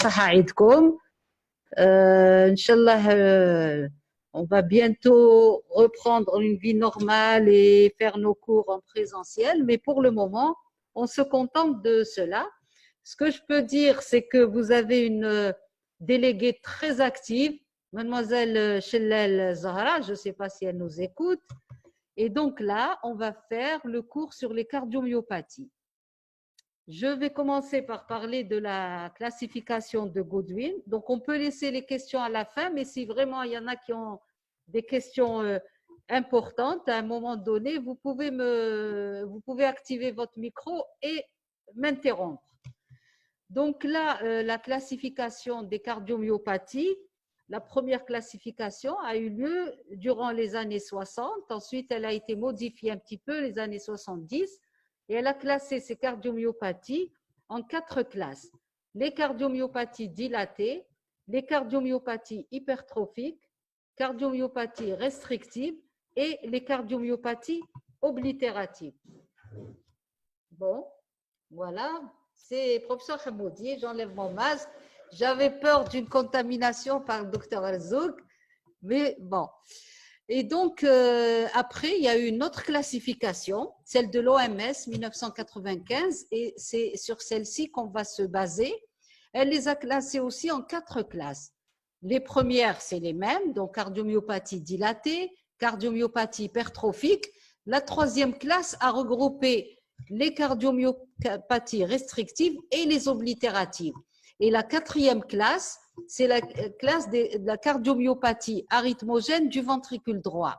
صحة عيدكم. Inch'Allah, on va bientôt reprendre une vie normale et faire nos cours en présentiel, mais pour le moment, on se contente de cela. Ce que je peux dire, c'est que vous avez une déléguée très active, mademoiselle Chellel Zahra, je ne sais pas si elle nous écoute. Et donc là, on va faire le cours sur les cardiomyopathies. Je vais commencer par parler de la classification de Goodwin. Donc, on peut laisser les questions à la fin, mais si vraiment il y en a qui ont des questions importantes, à un moment donné, vous pouvez activer votre micro et m'interrompre. Donc là, la classification des cardiomyopathies, la première classification a eu lieu durant les années 60. Ensuite, elle a été modifiée un petit peu les années 70. Et elle a classé ces cardiomyopathies en 4 classes. Les cardiomyopathies dilatées, les cardiomyopathies hypertrophiques, cardiomyopathies restrictives et les cardiomyopathies oblitératives. Bon, voilà, c'est professeur Hamoudi, j'enlève mon masque. J'avais peur d'une contamination par le docteur Arzouk, mais bon. Et donc, après, il y a eu une autre classification, celle de l'OMS 1995, et c'est sur celle-ci qu'on va se baser. Elle les a classées aussi en 4 classes. Les premières, c'est les mêmes, donc cardiomyopathie dilatée, cardiomyopathie hypertrophique. La troisième classe a regroupé les cardiomyopathies restrictives et les oblitératives. Et la quatrième classe, c'est la classe de la cardiomyopathie arythmogène du ventricule droit.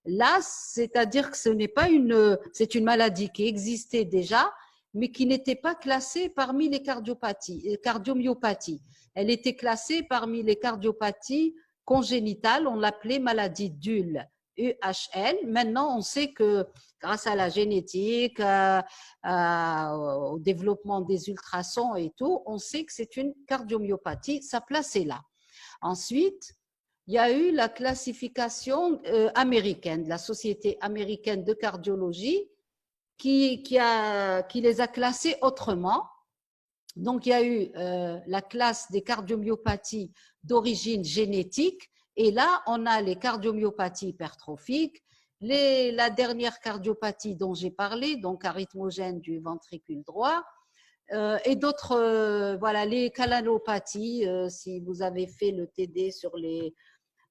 Là, c'est-à-dire que ce n'est pas c'est une maladie qui existait déjà, mais qui n'était pas classée parmi les cardiomyopathies. Elle était classée parmi les cardiopathies congénitales, on l'appelait maladie d'Hull. UHL. Maintenant, on sait que grâce à la génétique, au développement des ultrasons et tout, on sait que c'est une cardiomyopathie. Sa place est là. Ensuite, il y a eu la classification américaine, de la Société américaine de cardiologie, qui les a classés autrement. Donc, il y a eu la classe des cardiomyopathies d'origine génétique. Et là, on a les cardiomyopathies hypertrophiques, la dernière cardiopathie dont j'ai parlé, donc arythmogène du ventricule droit, et d'autres, voilà, les calanopathies, si vous avez fait le TD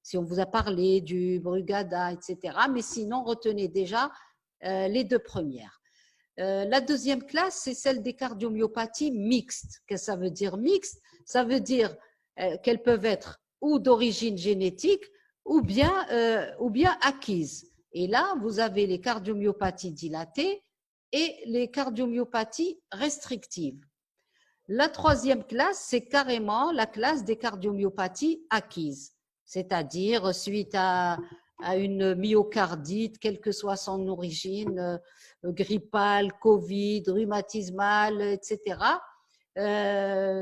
si on vous a parlé du Brugada, etc. Mais sinon, retenez déjà les 2 premières. La deuxième classe, c'est celle des cardiomyopathies mixtes. Qu'est-ce que ça veut dire mixte? Ça veut dire qu'elles peuvent être ou d'origine génétique ou bien acquises. Et là, vous avez les cardiomyopathies dilatées et les cardiomyopathies restrictives. La troisième classe, c'est carrément la classe des cardiomyopathies acquises, c'est-à-dire suite à une myocardite, quelle que soit son origine, grippale, Covid, rhumatismale, etc.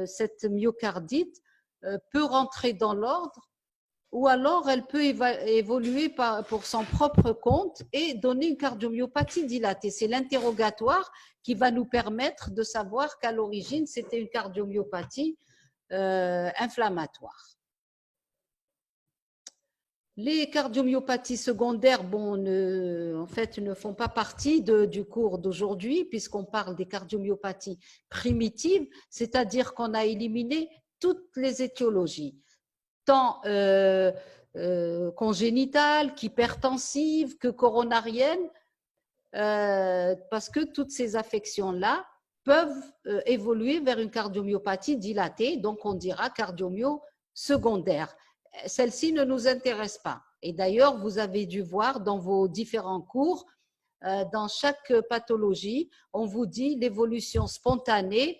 Cette myocardite peut rentrer dans l'ordre ou alors elle peut évoluer pour son propre compte et donner une cardiomyopathie dilatée. C'est l'interrogatoire qui va nous permettre de savoir qu'à l'origine, c'était une cardiomyopathie inflammatoire. Les cardiomyopathies secondaires, en fait, ne font pas partie du cours d'aujourd'hui puisqu'on parle des cardiomyopathies primitives, c'est-à-dire qu'on a éliminé toutes les étiologies, tant congénitales qu'hypertensives, que coronariennes, parce que toutes ces affections-là peuvent évoluer vers une cardiomyopathie dilatée, donc on dira cardiomyo secondaire. Celle-ci ne nous intéresse pas. Et d'ailleurs, vous avez dû voir dans vos différents cours, dans chaque pathologie, on vous dit l'évolution spontanée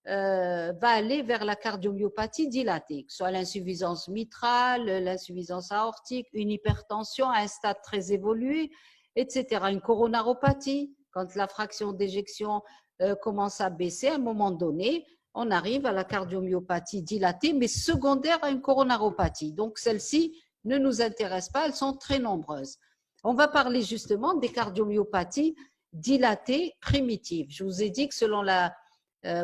va aller vers la cardiomyopathie dilatée, que ce soit l'insuffisance mitrale, l'insuffisance aortique, une hypertension à un stade très évolué, etc. Une coronaropathie, quand la fraction d'éjection commence à baisser, à un moment donné, on arrive à la cardiomyopathie dilatée, mais secondaire à une coronaropathie. Donc, celles-ci ne nous intéressent pas, elles sont très nombreuses. On va parler justement des cardiomyopathies dilatées primitives. Je vous ai dit que selon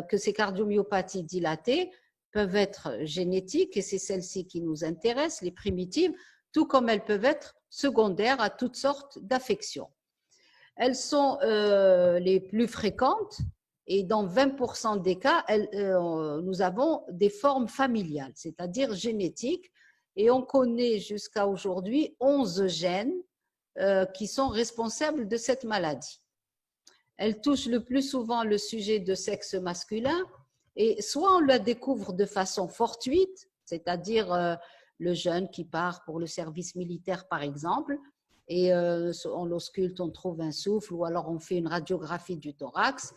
que ces cardiomyopathies dilatées peuvent être génétiques, et c'est celles-ci qui nous intéressent, les primitives, tout comme elles peuvent être secondaires à toutes sortes d'affections. Elles sont les plus fréquentes, et dans 20% des cas, nous avons des formes familiales, c'est-à-dire génétiques, et on connaît jusqu'à aujourd'hui 11 gènes qui sont responsables de cette maladie. Elle touche le plus souvent le sujet de sexe masculin, et soit on la découvre de façon fortuite, c'est-à-dire le jeune qui part pour le service militaire par exemple, et on l'ausculte, on trouve un souffle, ou alors on fait une radiographie du thorax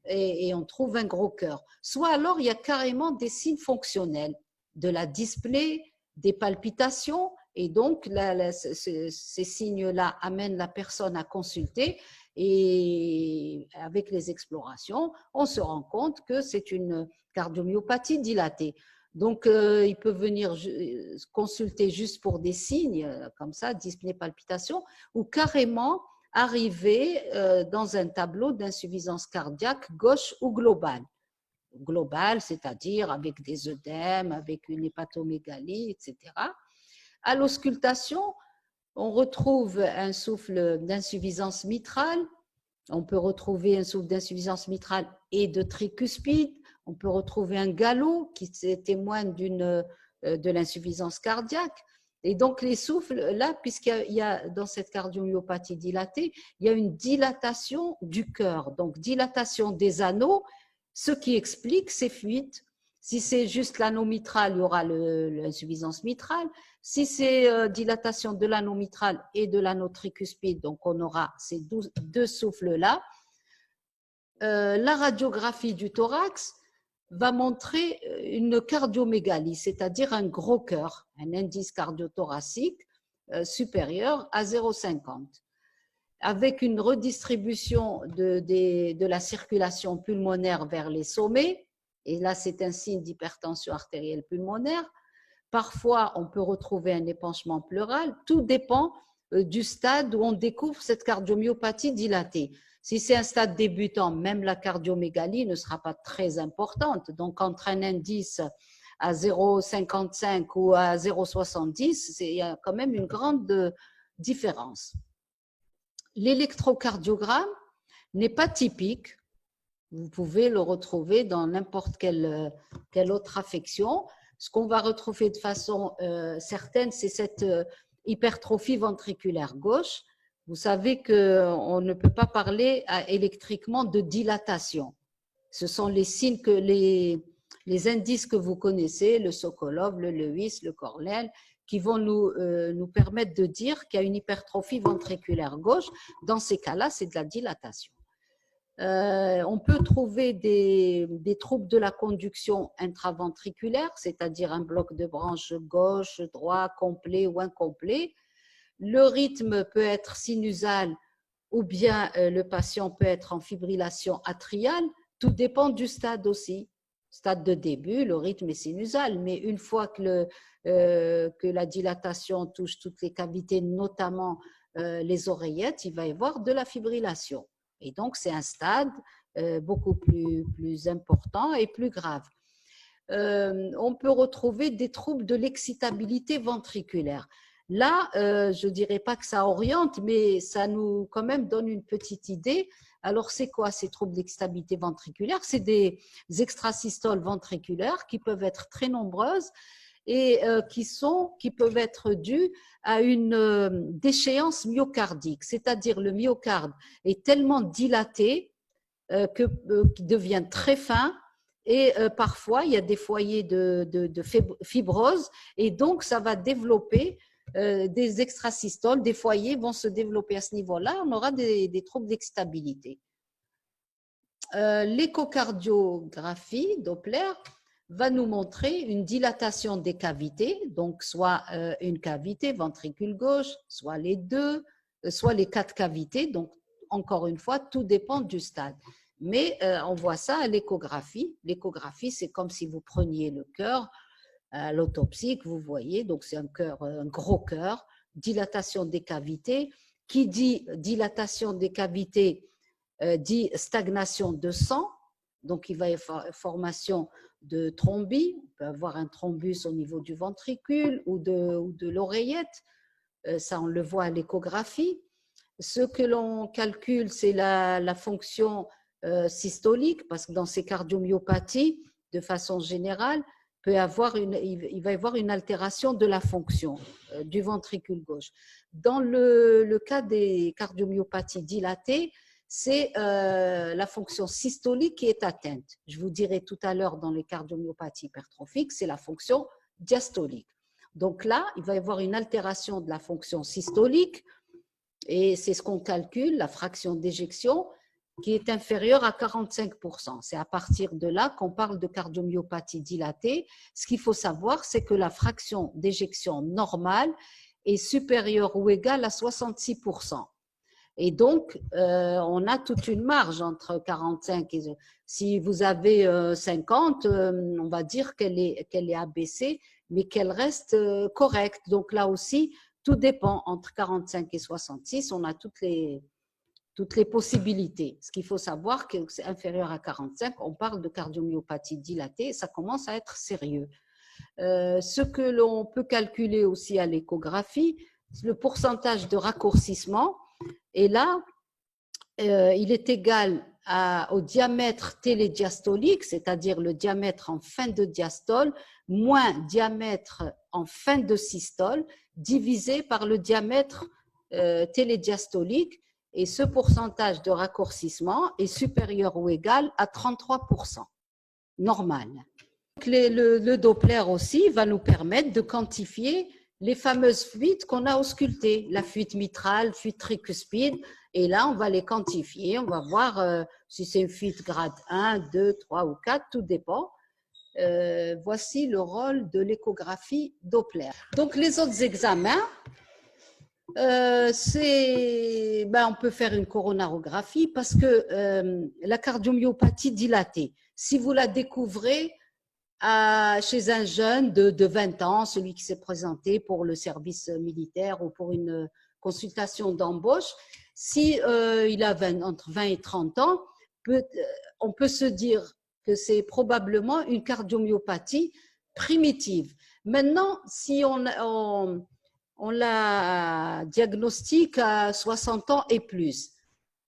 et on trouve un gros cœur. Soit alors il y a carrément des signes fonctionnels, de la dyspnée, des palpitations, et donc ces signes-là amènent la personne à consulter, et avec les explorations, on se rend compte que c'est une cardiomyopathie dilatée. Donc, il peut venir consulter juste pour des signes comme ça, dyspnée, palpitation, ou carrément arriver dans un tableau d'insuffisance cardiaque gauche ou globale. Globale, c'est-à-dire avec des œdèmes, avec une hépatomégalie, etc. À l'auscultation, on retrouve un souffle d'insuffisance mitrale, on peut retrouver un souffle d'insuffisance mitrale et de tricuspide, on peut retrouver un galop qui témoigne de l'insuffisance cardiaque. Et donc les souffles, là, puisqu'il y a dans cette cardiomyopathie dilatée, il y a une dilatation du cœur, donc dilatation des anneaux, ce qui explique ces fuites. Si c'est juste l'anneau mitral, il y aura l'insuffisance mitrale. Si c'est dilatation de l'anneau mitral et de l'anneau tricuspide, donc on aura ces deux souffles-là. La radiographie du thorax va montrer une cardiomégalie, c'est-à-dire un gros cœur, un indice cardiothoracique supérieur à 0,50, avec une redistribution de la circulation pulmonaire vers les sommets, et là c'est un signe d'hypertension artérielle pulmonaire. Parfois, on peut retrouver un épanchement pleural. Tout dépend du stade où on découvre cette cardiomyopathie dilatée. Si c'est un stade débutant, même la cardiomégalie ne sera pas très importante. Donc, entre un indice à 0,55 ou à 0,70, il y a quand même une grande différence. L'électrocardiogramme n'est pas typique. Vous pouvez le retrouver dans n'importe quelle autre affection. Ce qu'on va retrouver de façon certaine, c'est cette hypertrophie ventriculaire gauche. Vous savez qu'on ne peut pas parler électriquement de dilatation. Ce sont les signes que les indices que vous connaissez, le Sokolov, le Lewis, le Cornell, qui vont nous permettre de dire qu'il y a une hypertrophie ventriculaire gauche. Dans ces cas-là, c'est de la dilatation. On peut trouver des troubles de la conduction intraventriculaire, c'est-à-dire un bloc de branche gauche, droit, complet ou incomplet. Le rythme peut être sinusal ou bien le patient peut être en fibrillation atriale. Tout dépend du stade aussi. Stade de début, le rythme est sinusal, mais une fois que la dilatation touche toutes les cavités, notamment les oreillettes, il va y avoir de la fibrillation. Et donc, c'est un stade beaucoup plus important et plus grave. On peut retrouver des troubles de l'excitabilité ventriculaire. Là, je ne dirais pas que ça oriente, mais ça nous quand même donne une petite idée. Alors, c'est quoi ces troubles d'excitabilité ventriculaire? C'est des extrasystoles ventriculaires qui peuvent être très nombreuses et qui peuvent être dues à une déchéance myocardique, c'est-à-dire le myocarde est tellement dilaté qu'il devient très fin, et parfois il y a des foyers de fibrose, et donc ça va développer des extrasystoles, des foyers vont se développer à ce niveau-là, on aura des troubles d'excitabilité. L'échocardiographie Doppler va nous montrer une dilatation des cavités, donc soit une cavité, ventricule gauche, soit les deux, soit les 4 cavités. Donc, encore une fois, tout dépend du stade. Mais on voit ça à l'échographie. L'échographie, c'est comme si vous preniez le cœur à l'autopsie, que vous voyez. Donc, c'est un gros cœur, dilatation des cavités. Qui dit dilatation des cavités dit stagnation de sang. Donc, il va y avoir formation de thrombie. On peut avoir un thrombus au niveau du ventricule ou de l'oreillette. Ça, on le voit à l'échographie. Ce que l'on calcule, c'est la fonction systolique, parce que dans ces cardiomyopathies, de façon générale, il va y avoir une altération de la fonction du ventricule gauche. Dans le cas des cardiomyopathies dilatées, c'est la fonction systolique qui est atteinte. Je vous dirai tout à l'heure dans les cardiomyopathies hypertrophiques, c'est la fonction diastolique. Donc là, il va y avoir une altération de la fonction systolique et c'est ce qu'on calcule, la fraction d'éjection qui est inférieure à 45%. C'est à partir de là qu'on parle de cardiomyopathie dilatée. Ce qu'il faut savoir, c'est que la fraction d'éjection normale est supérieure ou égale à 66%. Et donc, on a toute une marge entre 45 et… Si vous avez 50, on va dire qu'elle est abaissée, mais qu'elle reste correcte. Donc là aussi, tout dépend. Entre 45 et 66, on a toutes les possibilités. Ce qu'il faut savoir, que c'est inférieur à 45, on parle de cardiomyopathie dilatée, ça commence à être sérieux. Ce que l'on peut calculer aussi à l'échographie, c'est le pourcentage de raccourcissement. Et là, il est égal au diamètre télédiastolique, c'est-à-dire le diamètre en fin de diastole, moins diamètre en fin de systole, divisé par le diamètre télédiastolique. Et ce pourcentage de raccourcissement est supérieur ou égal à 33%, normal. Le Doppler aussi va nous permettre de quantifier les fameuses fuites qu'on a auscultées, la fuite mitrale, fuite tricuspide, et là, on va les quantifier, on va voir si c'est une fuite grade 1, 2, 3 ou 4, tout dépend. Voici le rôle de l'échographie Doppler. Donc, les autres examens, on peut faire une coronarographie parce que la cardiomyopathie dilatée, si vous la découvrez chez un jeune de 20 ans, celui qui s'est présenté pour le service militaire ou pour une consultation d'embauche, si il a entre 20 et 30 ans, on peut se dire que c'est probablement une cardiomyopathie primitive. Maintenant, si on la diagnostique à 60 ans et plus,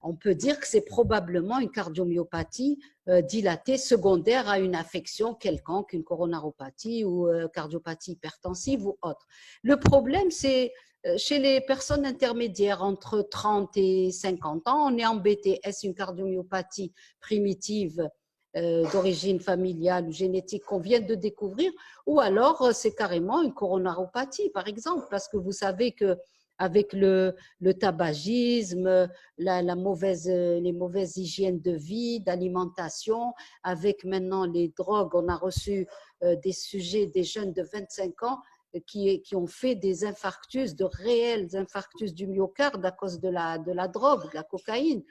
on peut dire que c'est probablement une cardiomyopathie dilatée secondaire à une affection quelconque, une coronaropathie ou cardiopathie hypertensive ou autre. Le problème, c'est chez les personnes intermédiaires entre 30 et 50 ans, on est embêté. Est-ce une cardiomyopathie primitive d'origine familiale ou génétique qu'on vient de découvrir, ou alors c'est carrément une coronaropathie, par exemple, parce que vous savez que avec le tabagisme, les mauvaises hygiènes de vie, d'alimentation, avec maintenant les drogues, on a reçu des jeunes de 25 ans qui ont fait des infarctus, de réels infarctus du myocarde à cause de la drogue, de la cocaïne.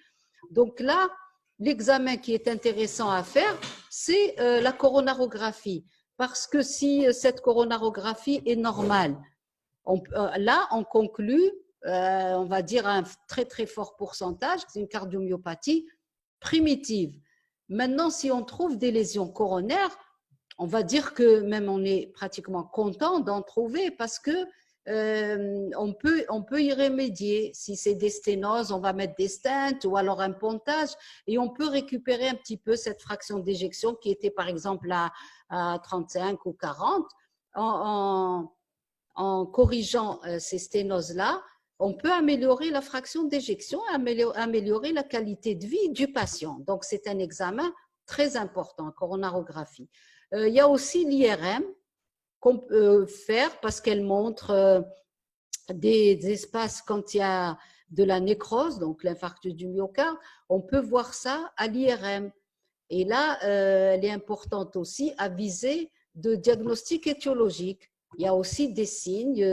Donc là, l'examen qui est intéressant à faire, c'est la coronarographie. Parce que si cette coronarographie est normale, là, on conclut, on va dire un très très fort pourcentage, c'est une cardiomyopathie primitive. Maintenant, si on trouve des lésions coronaires, on va dire que même on est pratiquement content d'en trouver parce que on peut y remédier. Si c'est des sténoses, on va mettre des stents ou alors un pontage et on peut récupérer un petit peu cette fraction d'éjection qui était par exemple à 35 ou 40 en corrigeant ces sténoses-là, on peut améliorer la fraction d'éjection, améliorer la qualité de vie du patient. Donc, c'est un examen très important, coronarographie. Il y a aussi l'IRM qu'on peut faire parce qu'elle montre des espaces quand il y a de la nécrose, donc l'infarctus du myocarde. On peut voir ça à l'IRM. Et là, elle est importante aussi à viser de diagnostic étiologique. Il y a aussi des signes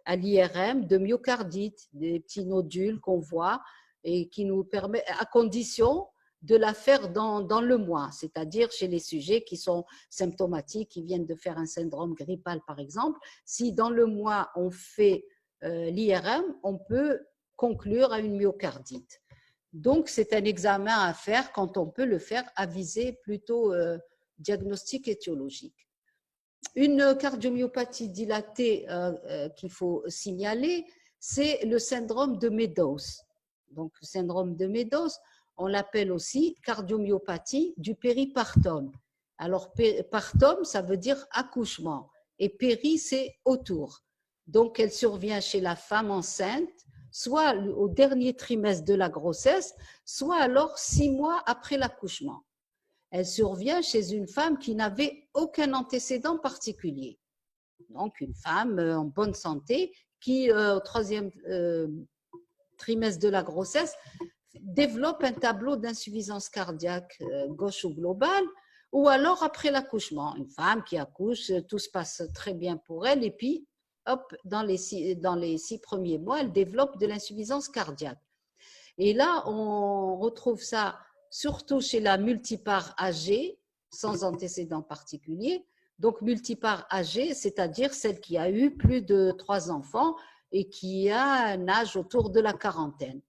à l'IRM de myocardite, des petits nodules qu'on voit et qui nous permettent, à condition de la faire dans le mois, c'est-à-dire chez les sujets qui sont symptomatiques, qui viennent de faire un syndrome grippal par exemple. Si dans le mois on fait l'IRM, on peut conclure à une myocardite. Donc, c'est un examen à faire quand on peut le faire à visée plutôt diagnostic étiologique. Une cardiomyopathie dilatée qu'il faut signaler, c'est le syndrome de Meadows. Donc, le syndrome de Meadows, on l'appelle aussi cardiomyopathie du péripartum. Alors, partum, ça veut dire accouchement, et péri, c'est autour. Donc, elle survient chez la femme enceinte, soit au dernier trimestre de la grossesse, soit alors 6 mois après l'accouchement. Elle survient chez une femme qui n'avait aucun antécédent particulier. Donc, une femme en bonne santé qui, au 3e trimestre de la grossesse, développe un tableau d'insuffisance cardiaque gauche ou globale, ou alors après l'accouchement. Une femme qui accouche, tout se passe très bien pour elle, et puis, hop, dans les 6 premiers mois, elle développe de l'insuffisance cardiaque. Et là, on retrouve ça surtout chez la multipare âgée, sans antécédent particulier. Donc, multipare âgée, c'est-à-dire celle qui a eu plus de 3 enfants et qui a un âge autour de la quarantaine.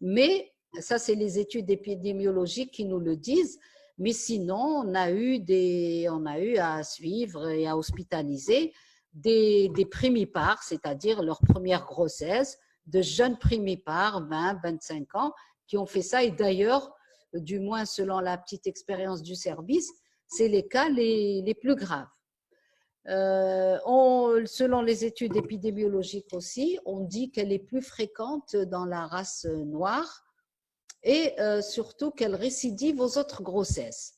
Mais, ça, c'est les études épidémiologiques qui nous le disent, mais sinon, on a eu à suivre et à hospitaliser des primipares, c'est-à-dire leur première grossesse, de jeunes primipares, 20, 25 ans, qui ont fait ça. Et d'ailleurs, du moins selon la petite expérience du service, c'est les cas les plus graves. Selon les études épidémiologiques aussi, on dit qu'elle est plus fréquente dans la race noire et surtout qu'elle récidive aux autres grossesses.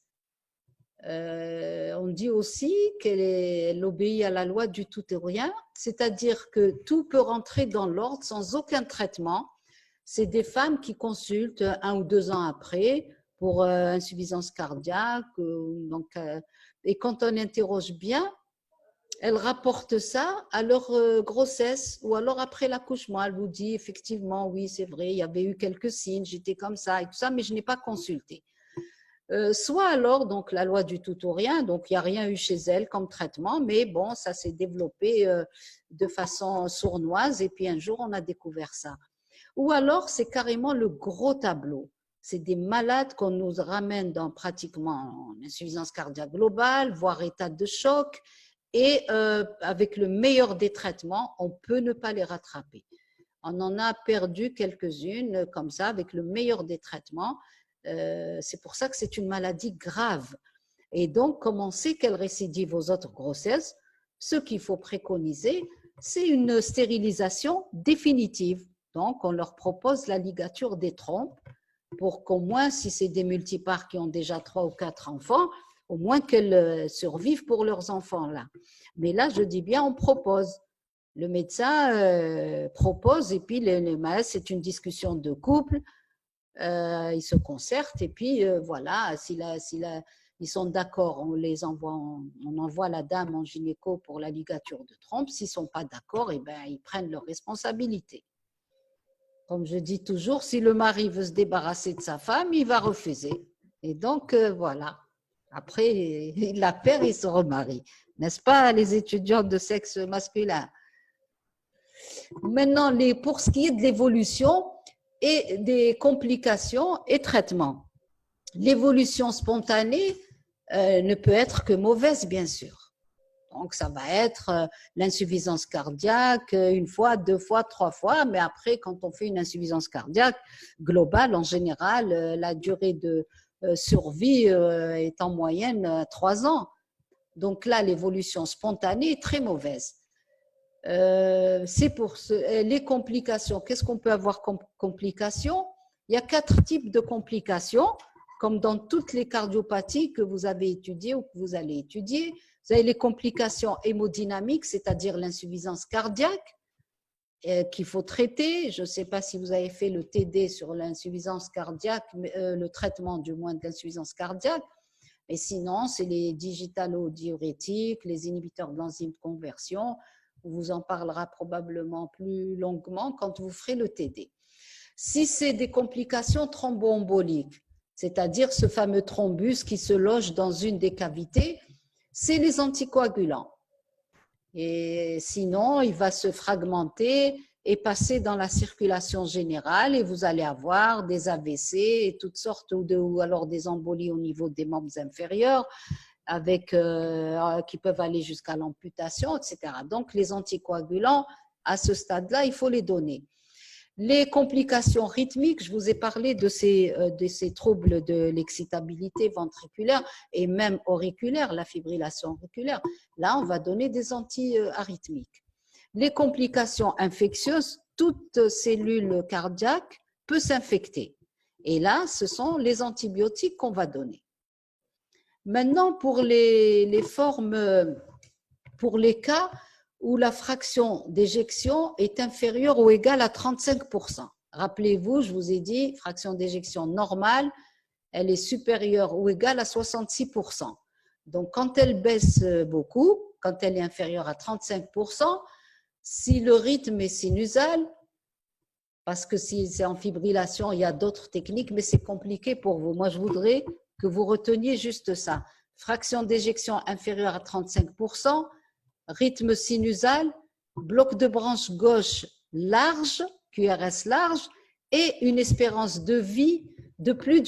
On dit aussi qu'elle obéit à la loi du tout ou rien, c'est-à-dire que tout peut rentrer dans l'ordre sans aucun traitement. C'est des femmes qui consultent 1 ou 2 ans après pour insuffisance cardiaque. Et quand on interroge bien, elles rapportent ça à leur grossesse ou alors après l'accouchement. Elle vous dit effectivement, oui, c'est vrai, il y avait eu quelques signes, j'étais comme ça et tout ça, mais je n'ai pas consulté. Soit alors, donc la loi du tout ou rien, donc il n'y a rien eu chez elle comme traitement, mais bon, ça s'est développé de façon sournoise et puis un jour on a découvert ça. Ou alors c'est carrément le gros tableau. C'est des malades qu'on nous ramène dans pratiquement insuffisance cardiaque globale, voire état de choc, et avec le meilleur des traitements, on peut ne pas les rattraper. On en a perdu quelques-unes comme ça avec le meilleur des traitements. C'est pour ça que c'est une maladie grave. Et donc, comme on sait qu'elle récidive aux autres grossesses, ce qu'il faut préconiser, c'est une stérilisation définitive. Donc, on leur propose la ligature des trompes pour qu'au moins, si c'est des multipares qui ont déjà 3 ou 4 enfants, au moins qu'elles survivent pour leurs enfants là. Mais là, je dis bien, on propose. Le médecin propose et puis c'est une discussion de couple. Ils se concertent et puis voilà, ils sont d'accord, on envoie la dame en gynéco pour la ligature de trompe. S'ils ne sont pas d'accord, ils prennent leurs responsabilités. Comme je dis toujours, si le mari veut se débarrasser de sa femme, il va refuser. Et donc, voilà. Après, il la perd et il se remarie. N'est-ce pas, les étudiants de sexe masculin? Maintenant, pour ce qui est de l'évolution et des complications et traitements, l'évolution spontanée ne peut être que mauvaise, bien sûr. Donc, ça va être l'insuffisance cardiaque 1 fois, 2 fois, 3 fois, mais après, quand on fait une insuffisance cardiaque globale, en général, la durée de survie est en moyenne 3 ans. Donc là, l'évolution spontanée est très mauvaise. C'est pour les complications. Qu'est-ce qu'on peut avoir comme complications? Il y a 4 types de complications, comme dans toutes les cardiopathies que vous avez étudiées ou que vous allez étudier. Vous avez les complications hémodynamiques, c'est-à-dire l'insuffisance cardiaque qu'il faut traiter. Je ne sais pas si vous avez fait le TD sur l'insuffisance cardiaque, le traitement du moins de l'insuffisance cardiaque. Mais sinon, c'est les digitalodiurétiques, les inhibiteurs de l'enzyme de conversion. On vous en parlera probablement plus longuement quand vous ferez le TD. Si c'est des complications thromboemboliques, c'est-à-dire ce fameux thrombus qui se loge dans une des cavités, c'est les anticoagulants. Et sinon, il va se fragmenter et passer dans la circulation générale et vous allez avoir des AVC et toutes sortes ou alors des embolies au niveau des membres inférieurs qui peuvent aller jusqu'à l'amputation, etc. Donc, les anticoagulants, à ce stade-là, il faut les donner. Les complications rythmiques, je vous ai parlé de ces troubles de l'excitabilité ventriculaire et même auriculaire, la fibrillation auriculaire. Là, on va donner des antiarythmiques. Les complications infectieuses, toute cellule cardiaque peut s'infecter. Et là, ce sont les antibiotiques qu'on va donner. Maintenant, pour les cas où la fraction d'éjection est inférieure ou égale à 35%. Rappelez-vous, je vous ai dit, fraction d'éjection normale, elle est supérieure ou égale à 66%. Donc, quand elle baisse beaucoup, quand elle est inférieure à 35%, si le rythme est sinusal, parce que si c'est en fibrillation, il y a d'autres techniques, mais c'est compliqué pour vous. Moi, je voudrais que vous reteniez juste ça. Fraction d'éjection inférieure à 35%, rythme sinusal, bloc de branche gauche large, QRS large, et une espérance de vie de plus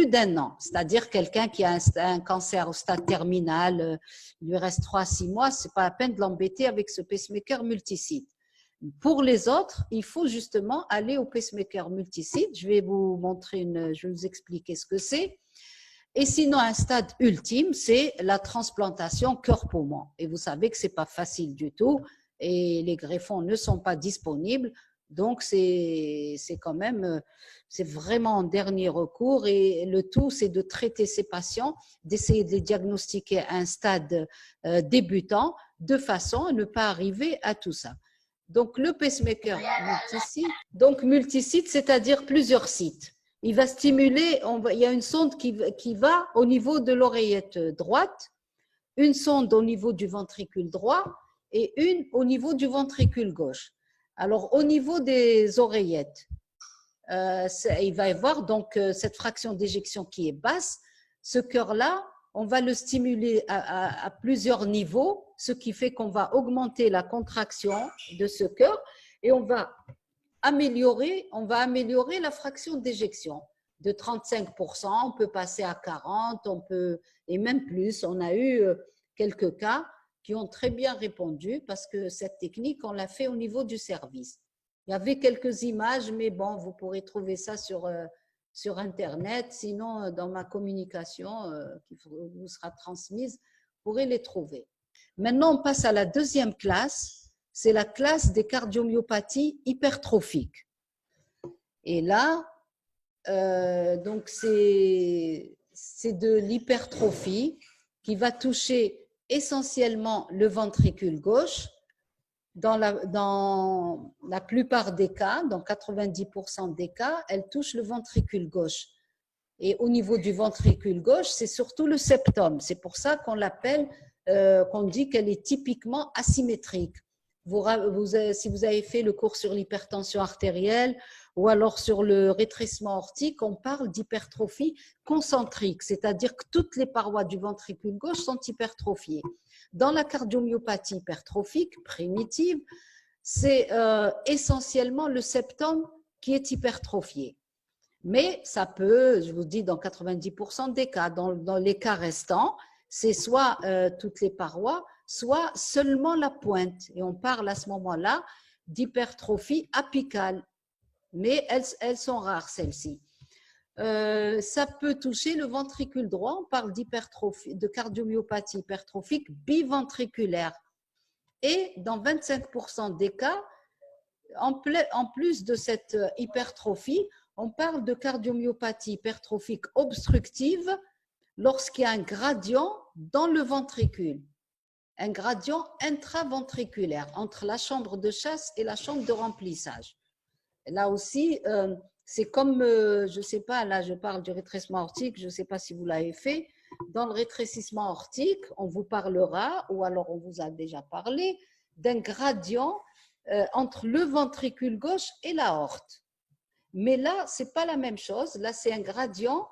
d'un an. C'est-à-dire quelqu'un qui a un cancer au stade terminal, il lui reste 3 à 6 mois, ce n'est pas la peine de l'embêter avec ce pacemaker multisite. Pour les autres, il faut justement aller au pacemaker multisite. Je vais vous montrer, je vais vous expliquer ce que c'est. Et sinon, un stade ultime, c'est la transplantation cœur-poumon. Et vous savez que ce n'est pas facile du tout et les greffons ne sont pas disponibles. Donc, c'est quand même, c'est vraiment en dernier recours et le tout, c'est de traiter ces patients, d'essayer de les diagnostiquer à un stade débutant de façon à ne pas arriver à tout ça. Donc, le pacemaker multisite, c'est-à-dire plusieurs sites. Il va stimuler, il y a une sonde qui va au niveau de l'oreillette droite, une sonde au niveau du ventricule droit et une au niveau du ventricule gauche. Alors, au niveau des oreillettes, il va y avoir donc cette fraction d'éjection qui est basse. Ce cœur-là, on va le stimuler à plusieurs niveaux, ce qui fait qu'on va augmenter la contraction de ce cœur et on va améliorer la fraction d'éjection de 35%, on peut passer à 40%, et même plus. On a eu quelques cas qui ont très bien répondu parce que cette technique, on l'a fait au niveau du service. Il y avait quelques images, mais bon, vous pourrez trouver ça sur Internet. Sinon, dans ma communication qui vous sera transmise, vous pourrez les trouver. Maintenant, on passe à la deuxième classe. C'est la classe des cardiomyopathies hypertrophiques. Et là, donc c'est de l'hypertrophie qui va toucher essentiellement le ventricule gauche. Dans la plupart des cas, dans 90% des cas, elle touche le ventricule gauche. Et au niveau du ventricule gauche, c'est surtout le septum. C'est pour ça qu'on l'appelle, qu'on dit qu'elle est typiquement asymétrique. Si vous avez fait le cours sur l'hypertension artérielle ou alors sur le rétrécissement aortique, on parle d'hypertrophie concentrique, c'est-à-dire que toutes les parois du ventricule gauche sont hypertrophiées. Dans la cardiomyopathie hypertrophique primitive, c'est essentiellement le septum qui est hypertrophié. Mais ça peut, je vous dis, dans 90% des cas, dans les cas restants, c'est soit toutes les parois, soit seulement la pointe. Et on parle à ce moment-là d'hypertrophie apicale. Mais elles sont rares, celles-ci. Ça peut toucher le ventricule droit. On parle de cardiomyopathie hypertrophique biventriculaire. Et dans 25% des cas, en plus de cette hypertrophie, on parle de cardiomyopathie hypertrophique obstructive lorsqu'il y a un gradient dans le ventricule, un gradient intraventriculaire entre la chambre de chasse et la chambre de remplissage. Là aussi, c'est comme, je ne sais pas, là je parle du rétrécissement aortique, je ne sais pas si vous l'avez fait. Dans le rétrécissement aortique, on vous parlera, ou alors on vous a déjà parlé, d'un gradient entre le ventricule gauche et l'aorte. Mais là, ce n'est pas la même chose. Là, c'est un gradient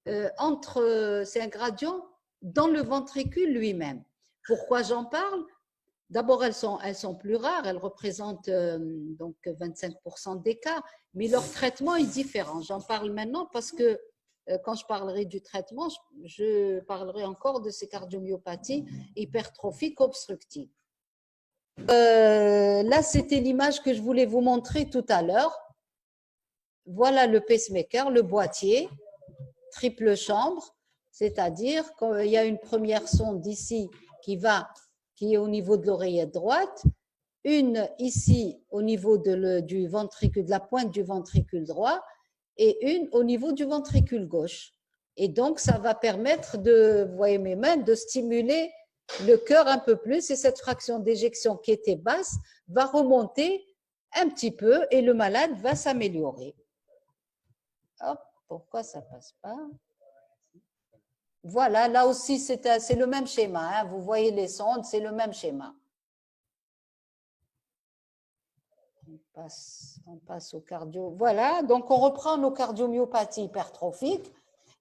c'est un gradient dans le ventricule lui-même. Pourquoi j'en parle? D'abord, elles sont plus rares, elles représentent donc 25% des cas, mais leur traitement est différent. J'en parle maintenant parce que quand je parlerai du traitement, je parlerai encore de ces cardiomyopathies hypertrophiques obstructives. Là, c'était l'image que je voulais vous montrer tout à l'heure. Voilà le pacemaker, le boîtier, triple chambre, c'est-à-dire qu'il y a une première sonde ici qui est au niveau de l'oreillette droite, une ici au niveau du ventricule, de la pointe du ventricule droit, et une au niveau du ventricule gauche. Et donc, ça va permettre vous voyez mes mains, de stimuler le cœur un peu plus, et cette fraction d'éjection qui était basse va remonter un petit peu et le malade va s'améliorer. Hop, pourquoi ça passe pas? Voilà, là aussi, c'est le même schéma. Hein. Vous voyez les sondes, c'est le même schéma. On passe au cardio. Voilà, donc on reprend nos cardiomyopathies hypertrophiques.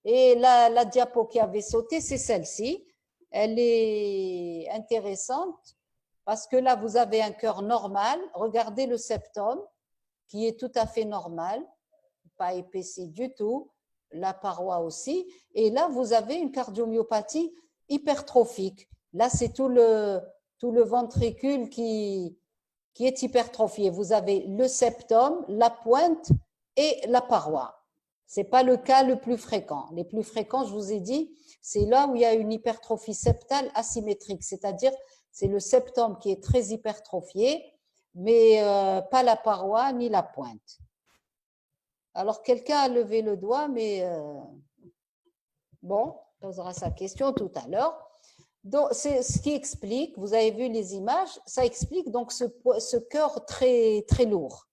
Et la diapo qui avait sauté, c'est celle-ci. Elle est intéressante parce que là, vous avez un cœur normal. Regardez le septum qui est tout à fait normal, pas épaissi du tout. La paroi aussi. Et là, vous avez une cardiomyopathie hypertrophique. Là, c'est tout le ventricule qui est hypertrophié. Vous avez le septum, la pointe et la paroi. Ce n'est pas le cas le plus fréquent. Les plus fréquents, je vous ai dit, c'est là où il y a une hypertrophie septale asymétrique, c'est-à-dire c'est le septum qui est très hypertrophié, mais pas la paroi ni la pointe. Alors, quelqu'un a levé le doigt, mais bon, on posera sa question tout à l'heure. Donc, c'est ce qui explique, vous avez vu les images, ça explique donc ce cœur très, très lourd,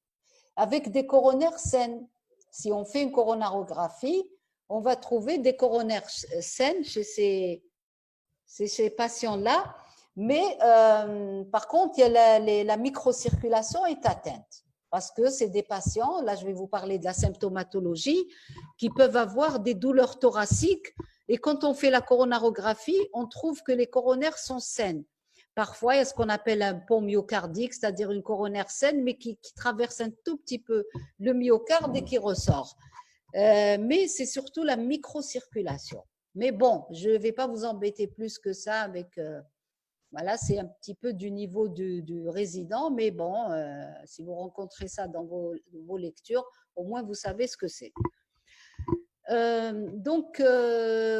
avec des coronaires saines. Si on fait une coronarographie, on va trouver des coronaires saines chez ces patients-là, mais par contre, la microcirculation est atteinte. Parce que c'est des patients, là je vais vous parler de la symptomatologie, qui peuvent avoir des douleurs thoraciques et quand on fait la coronarographie, on trouve que les coronaires sont saines. Parfois, il y a ce qu'on appelle un pont myocardique, c'est-à-dire une coronaire saine, mais qui traverse un tout petit peu le myocarde et qui ressort. Mais c'est surtout la microcirculation. Mais bon, je ne vais pas vous embêter plus que ça avec... Voilà, c'est un petit peu du niveau du résident, mais bon, si vous rencontrez ça dans vos lectures, au moins vous savez ce que c'est. Donc,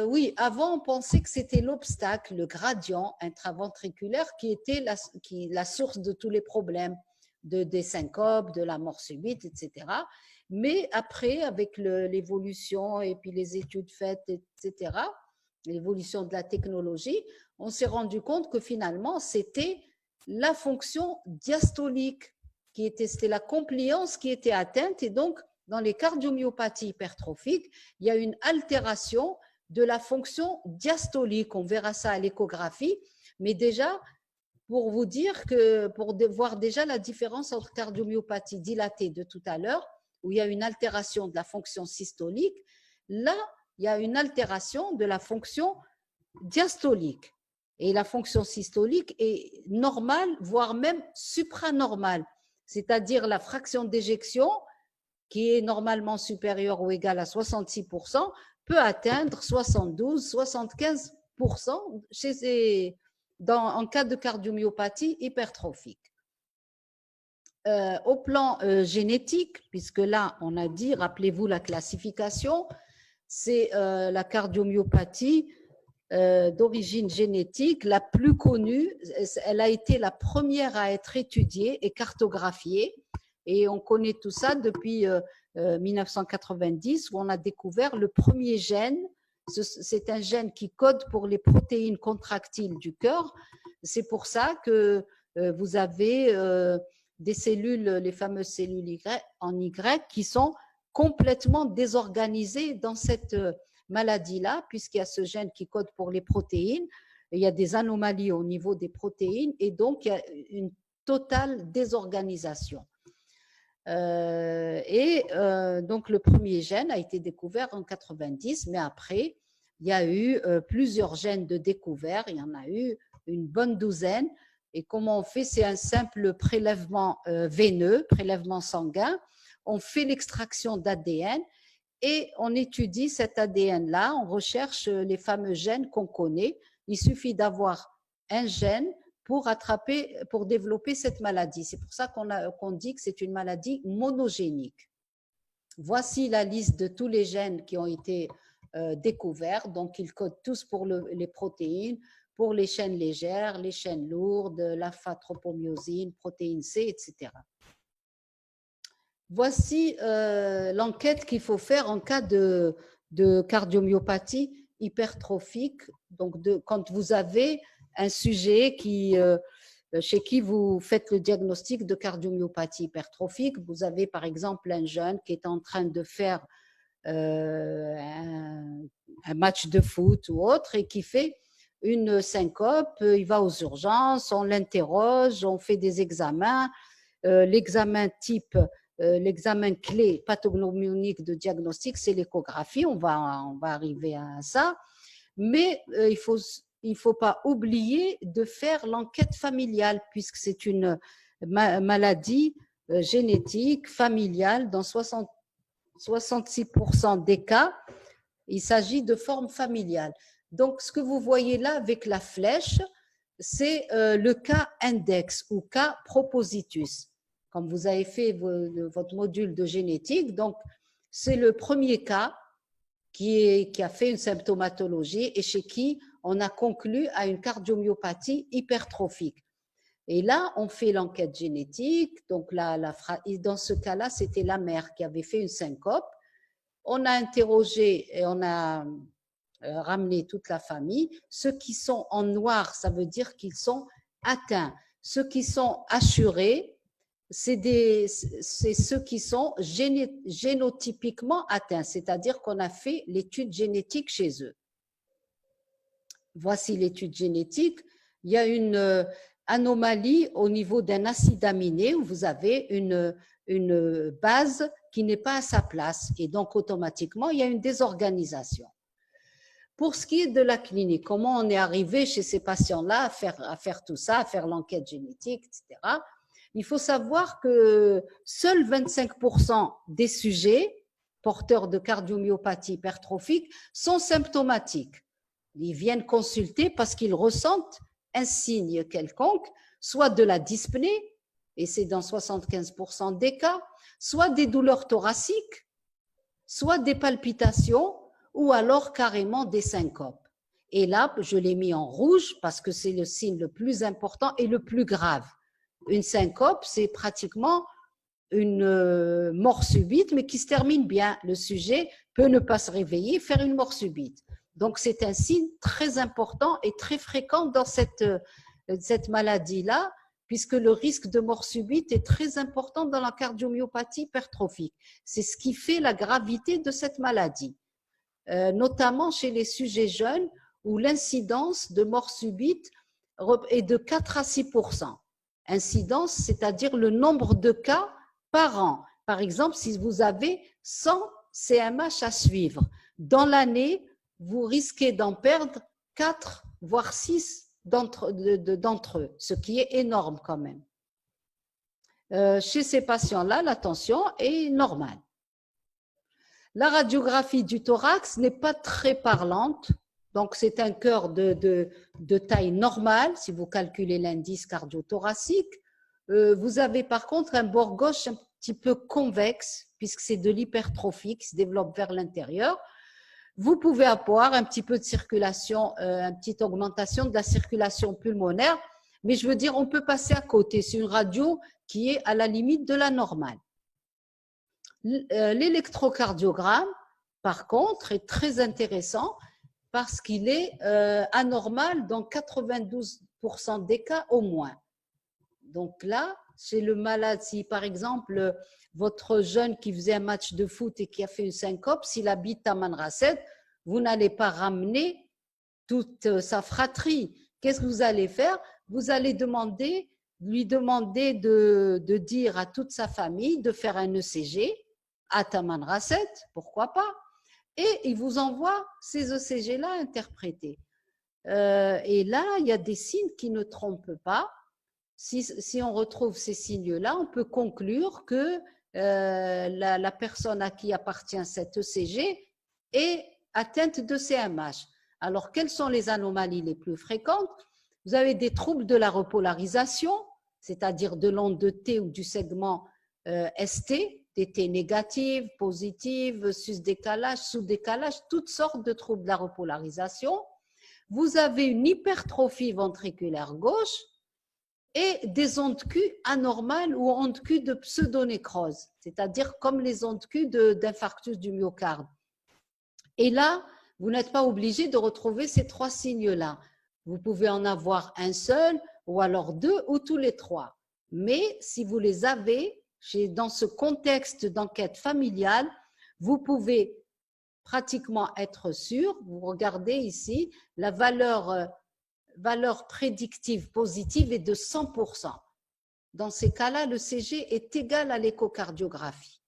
oui, avant, on pensait que c'était l'obstacle, le gradient intraventriculaire qui était la source de tous les problèmes, des syncopes, de la mort subite, etc. Mais après, avec l'évolution et puis les études faites, etc., l'évolution de la technologie, on s'est rendu compte que finalement, c'était la fonction diastolique c'était la compliance qui était atteinte. Et donc, dans les cardiomyopathies hypertrophiques, il y a une altération de la fonction diastolique. On verra ça à l'échographie. Mais déjà, pour vous dire pour voir déjà la différence entre cardiomyopathie dilatée de tout à l'heure, où il y a une altération de la fonction systolique, là, il y a une altération de la fonction diastolique. Et la fonction systolique est normale, voire même supranormale, c'est-à-dire la fraction d'éjection, qui est normalement supérieure ou égale à 66%, peut atteindre 72-75% en cas de cardiomyopathie hypertrophique. Au plan génétique, puisque là, on a dit, rappelez-vous la classification, c'est la cardiomyopathie d'origine génétique la plus connue. Elle a été la première à être étudiée et cartographiée. Et on connaît tout ça depuis 1990, où on a découvert le premier gène. C'est un gène qui code pour les protéines contractiles du cœur. C'est pour ça que vous avez des cellules, les fameuses cellules en Y, qui sont complètement désorganisées dans cette maladie-là, puisqu'il y a ce gène qui code pour les protéines. Il y a des anomalies au niveau des protéines et donc il y a une totale désorganisation. Donc le premier gène a été découvert en 90, mais après, il y a eu plusieurs gènes de découvert, il y en a eu une bonne douzaine. Et comment on fait? C'est un simple prélèvement veineux, prélèvement sanguin. On fait l'extraction d'ADN et on étudie cet ADN-là, on recherche les fameux gènes qu'on connaît. Il suffit d'avoir un gène pour développer cette maladie. C'est pour ça qu'on dit que c'est une maladie monogénique. Voici la liste de tous les gènes qui ont été découverts. Donc, ils codent tous pour les protéines, pour les chaînes légères, les chaînes lourdes, l'alpha-tropomyosine, protéine C, etc. Voici l'enquête qu'il faut faire en cas de cardiomyopathie hypertrophique. Donc, quand vous avez un sujet chez qui vous faites le diagnostic de cardiomyopathie hypertrophique, vous avez par exemple un jeune qui est en train de faire un match de foot ou autre et qui fait une syncope, il va aux urgences, on l'interroge, on fait des examens, l'examen type, l'examen clé pathognomique de diagnostic, c'est l'échographie, on va arriver à ça, mais il faut pas oublier de faire l'enquête familiale puisque c'est une maladie génétique familiale dans 66% des cas, il s'agit de forme familiale. Donc, ce que vous voyez là avec la flèche, c'est le cas index ou cas propositus. Comme vous avez fait votre module de génétique, donc c'est le premier cas qui a fait une symptomatologie et chez qui on a conclu à une cardiomyopathie hypertrophique. Et là, on fait l'enquête génétique. Donc dans ce cas-là, c'était la mère qui avait fait une syncope. On a interrogé et on a ramené toute la famille. Ceux qui sont en noir, ça veut dire qu'ils sont atteints. Ceux qui sont assurés, c'est ceux qui sont génotypiquement atteints, c'est-à-dire qu'on a fait l'étude génétique chez eux. Voici l'étude génétique. Il y a une anomalie au niveau d'un acide aminé où vous avez une base qui n'est pas à sa place et donc automatiquement, il y a une désorganisation. Pour ce qui est de la clinique, comment on est arrivé chez ces patients-là à faire tout ça, à faire l'enquête génétique, etc. Il faut savoir que seuls 25% des sujets porteurs de cardiomyopathie hypertrophique sont symptomatiques. Ils viennent consulter parce qu'ils ressentent un signe quelconque, soit de la dyspnée, et c'est dans 75% des cas, soit des douleurs thoraciques, soit des palpitations, ou alors carrément des syncopes. Et là, je l'ai mis en rouge parce que c'est le signe le plus important et le plus grave. Une syncope, c'est pratiquement une mort subite, mais qui se termine bien. Le sujet peut ne pas se réveiller, faire une mort subite. Donc, c'est un signe très important et très fréquent dans cette maladie-là, puisque le risque de mort subite est très important dans la cardiomyopathie hypertrophique. C'est ce qui fait la gravité de cette maladie, notamment chez les sujets jeunes où l'incidence de mort subite est de 4 à 6%. Incidence, c'est-à-dire le nombre de cas par an. Par exemple, si vous avez 100 CMH à suivre, dans l'année, vous risquez d'en perdre 4, voire 6 d'entre eux, ce qui est énorme quand même. Chez ces patients-là, la tension est normale. La radiographie du thorax n'est pas très parlante, donc c'est un cœur de taille normale, si vous calculez l'indice cardio-thoracique. Vous avez par contre un bord gauche un petit peu convexe, puisque c'est de l'hypertrophie qui se développe vers l'intérieur. Vous pouvez avoir un petit peu de circulation, une petite augmentation de la circulation pulmonaire, mais je veux dire, on peut passer à côté. C'est une radio qui est à la limite de la normale. L'électrocardiogramme, par contre, est très intéressant parce qu'il est anormal dans 92% des cas au moins. Donc là, chez le malade, si par exemple, votre jeune qui faisait un match de foot et qui a fait une syncope, s'il habite à Manrasset, vous n'allez pas ramener toute sa fratrie. Qu'est-ce que vous allez faire? Vous allez lui demander de dire à toute sa famille de faire un ECG à Tamanrasset, pourquoi pas, et il vous envoie ces ECG-là interprétés. Et là, il y a des signes qui ne trompent pas. Si on retrouve ces signes-là, on peut conclure qu'il la personne à qui appartient cet ECG est atteinte de CMH. Alors, quelles sont les anomalies les plus fréquentes? Vous avez des troubles de la repolarisation, c'est-à-dire de l'onde de T ou du segment ST, des T négatives, positives, sus-décalage, sous-décalage, toutes sortes de troubles de la repolarisation. Vous avez une hypertrophie ventriculaire gauche et des ondes Q anormales ou ondes Q de pseudonécrose, c'est-à-dire comme les ondes Q d'infarctus du myocarde. Et là, vous n'êtes pas obligé de retrouver ces trois signes-là. Vous pouvez en avoir un seul, ou alors deux, ou tous les trois. Mais si vous les avez, dans ce contexte d'enquête familiale, vous pouvez pratiquement être sûr. Vous regardez ici, la valeur prédictive positive est de 100%. Dans ces cas-là, le CG est égal à l'échocardiographie.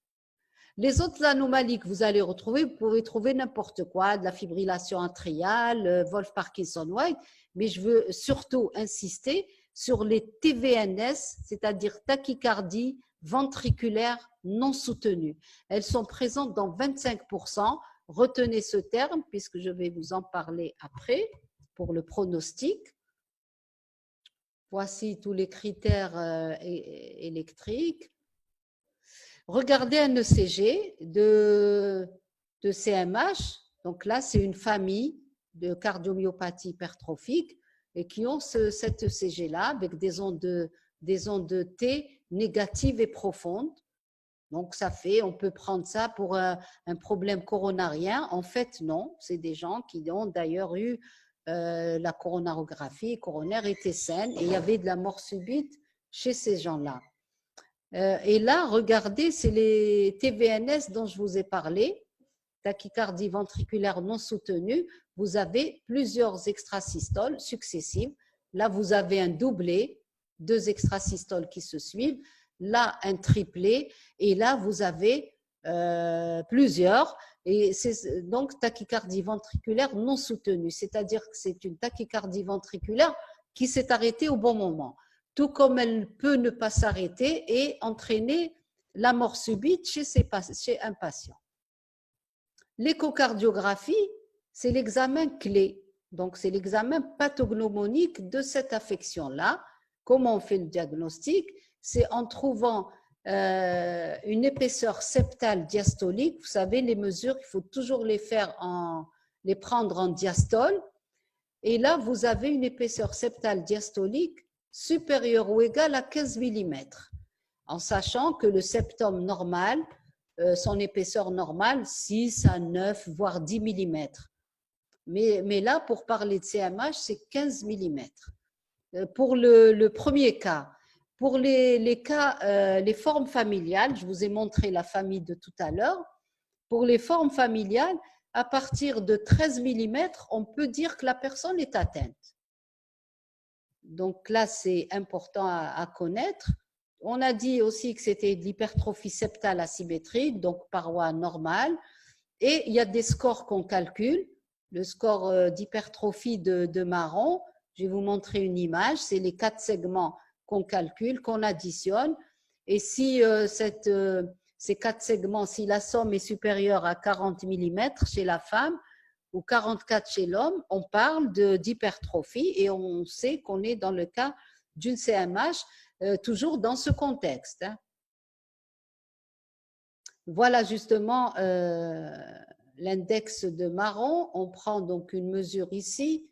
Les autres anomalies que vous allez retrouver, vous pouvez trouver n'importe quoi, de la fibrillation atriale, Wolff-Parkinson-White, mais je veux surtout insister sur les TVNS, c'est-à-dire tachycardie ventriculaire non soutenue. Elles sont présentes dans 25%. Retenez ce terme puisque je vais vous en parler après pour le pronostic. Voici tous les critères électriques. Regardez un ECG de CMH. Donc là, c'est une famille de cardiomyopathie hypertrophique et qui ont cet ECG-là avec des ondes de T négatives et profondes. Donc, on peut prendre ça pour un problème coronarien. En fait, non. C'est des gens qui ont d'ailleurs eu la coronarographie coronaire était saine et il y avait de la mort subite chez ces gens-là. Et là, regardez, c'est les TVNS dont je vous ai parlé, tachycardie ventriculaire non soutenue. Vous avez plusieurs extrasystoles successives. Là, vous avez un doublé, 2 extrasystoles qui se suivent. Là, un triplé. Et là, vous avez plusieurs. Et c'est donc tachycardie ventriculaire non soutenue. C'est-à-dire que c'est une tachycardie ventriculaire qui s'est arrêtée au bon moment. Tout comme elle peut ne pas s'arrêter et entraîner la mort subite chez un patient. L'échocardiographie, c'est l'examen clé. Donc, c'est l'examen pathognomonique de cette affection-là. Comment on fait le diagnostic? C'est en trouvant une épaisseur septale diastolique. Vous savez, les mesures, il faut toujours les prendre en diastole. Et là, vous avez une épaisseur septale diastolique supérieure ou égale à 15 mm, en sachant que le septum normal, son épaisseur normale, 6 à 9, voire 10 mm. Mais là, pour parler de CMH, c'est 15 mm. Pour le premier cas, pour les cas, les formes familiales, je vous ai montré la famille de tout à l'heure. Pour les formes familiales, à partir de 13 mm, on peut dire que la personne est atteinte. Donc là, c'est important à connaître. On a dit aussi que c'était de l'hypertrophie septale asymétrique, donc paroi normale. Et il y a des scores qu'on calcule. Le score d'hypertrophie de Marron, je vais vous montrer une image. C'est les 4 segments qu'on calcule, qu'on additionne. Et si ces 4 segments, si la somme est supérieure à 40 mm chez la femme, ou 44 chez l'homme, on parle d'hypertrophie et on sait qu'on est dans le cas d'une CMH, toujours dans ce contexte. Voilà justement l'index de Marron. On prend donc une mesure ici,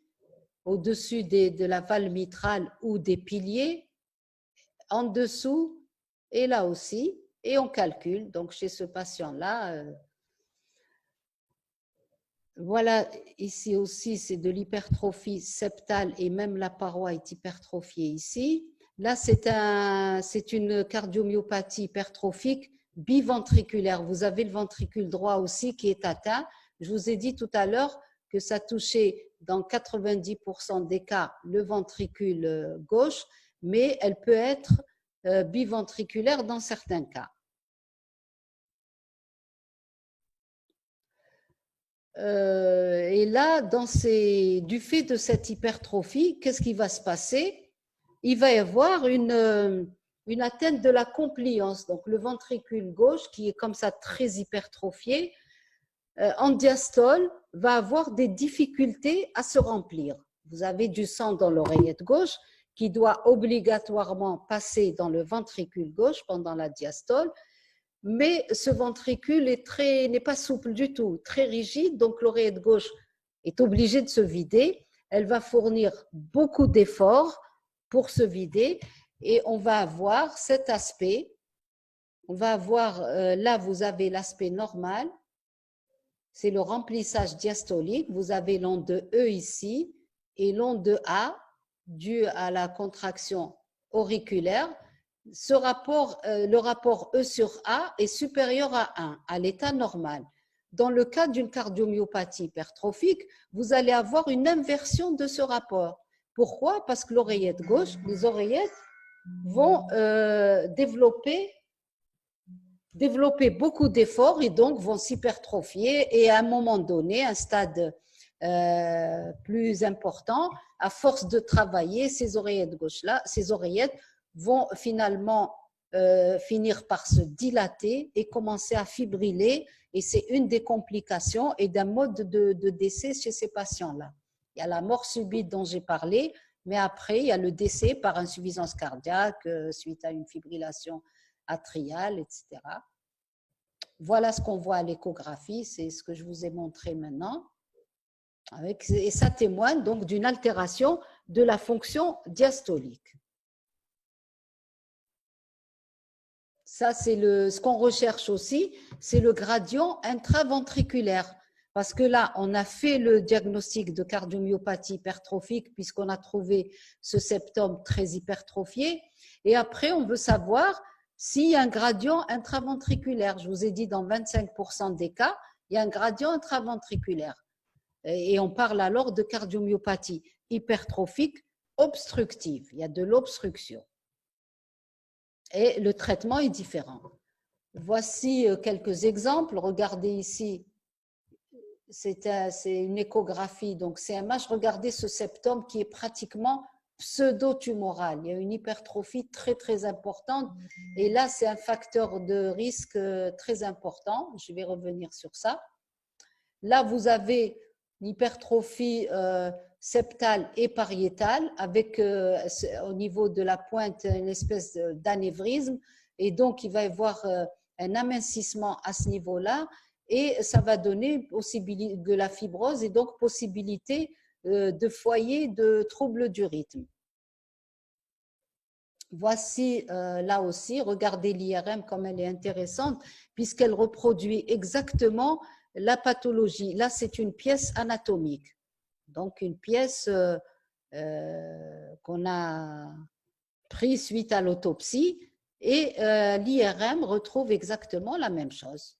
au-dessus de la valve mitrale ou des piliers, en dessous et là aussi, et on calcule. Donc chez ce patient-là, voilà, ici aussi, c'est de l'hypertrophie septale et même la paroi est hypertrophiée ici. Là, c'est une cardiomyopathie hypertrophique biventriculaire. Vous avez le ventricule droit aussi qui est atteint. Je vous ai dit tout à l'heure que ça touchait dans 90% des cas le ventricule gauche, mais elle peut être biventriculaire dans certains cas. Et là, du fait de cette hypertrophie, qu'est-ce qui va se passer? Il va y avoir une une atteinte de la compliance. Donc, le ventricule gauche, qui est comme ça très hypertrophié, en diastole, va avoir des difficultés à se remplir. Vous avez du sang dans l'oreillette gauche qui doit obligatoirement passer dans le ventricule gauche pendant la diastole, mais ce ventricule n'est pas souple du tout, très rigide, donc l'oreillette gauche est obligée de se vider. Elle va fournir beaucoup d'efforts pour se vider et on va avoir cet aspect. On va avoir, là vous avez l'aspect normal, c'est le remplissage diastolique. Vous avez l'onde E ici et l'onde A due à la contraction auriculaire. Le rapport E sur A est supérieur à 1, à l'état normal. Dans le cas d'une cardiomyopathie hypertrophique, vous allez avoir une inversion de ce rapport. Pourquoi? Parce que l'oreillette gauche, les oreillettes vont développer beaucoup d'efforts et donc vont s'hypertrophier et à un moment donné, un stade plus important, à force de travailler, ces oreillettes gauche-là, ces oreillettes vont finalement finir par se dilater et commencer à fibriller et c'est une des complications et d'un mode de décès chez ces patients-là. Il y a la mort subite dont j'ai parlé, mais après il y a le décès par insuffisance cardiaque suite à une fibrillation atriale, etc. Voilà ce qu'on voit à l'échographie, c'est ce que je vous ai montré maintenant. Et ça témoigne donc d'une altération de la fonction diastolique. Ça, c'est ce qu'on recherche aussi, c'est le gradient intraventriculaire. Parce que là, on a fait le diagnostic de cardiomyopathie hypertrophique puisqu'on a trouvé ce septum très hypertrophié. Et après, on veut savoir s'il y a un gradient intraventriculaire. Je vous ai dit, dans 25% des cas, il y a un gradient intraventriculaire. Et on parle alors de cardiomyopathie hypertrophique obstructive. Il y a de l'obstruction. Et le traitement est différent. Voici quelques exemples. Regardez ici, c'est une échographie, donc CMH. Regardez ce septum qui est pratiquement pseudo-tumoral. Il y a une hypertrophie très, très importante. Et là, c'est un facteur de risque très important. Je vais revenir sur ça. Là, vous avez l'hypertrophie septale et pariétale avec au niveau de la pointe une espèce d'anévrisme et donc il va y avoir un amincissement à ce niveau-là et ça va donner possibilité de la fibrose et donc possibilité de foyer de troubles du rythme. Voici là aussi, regardez l'IRM comme elle est intéressante puisqu'elle reproduit exactement la pathologie. Là, c'est une pièce anatomique. Donc, une pièce qu'on a prise suite à l'autopsie et l'IRM retrouve exactement la même chose.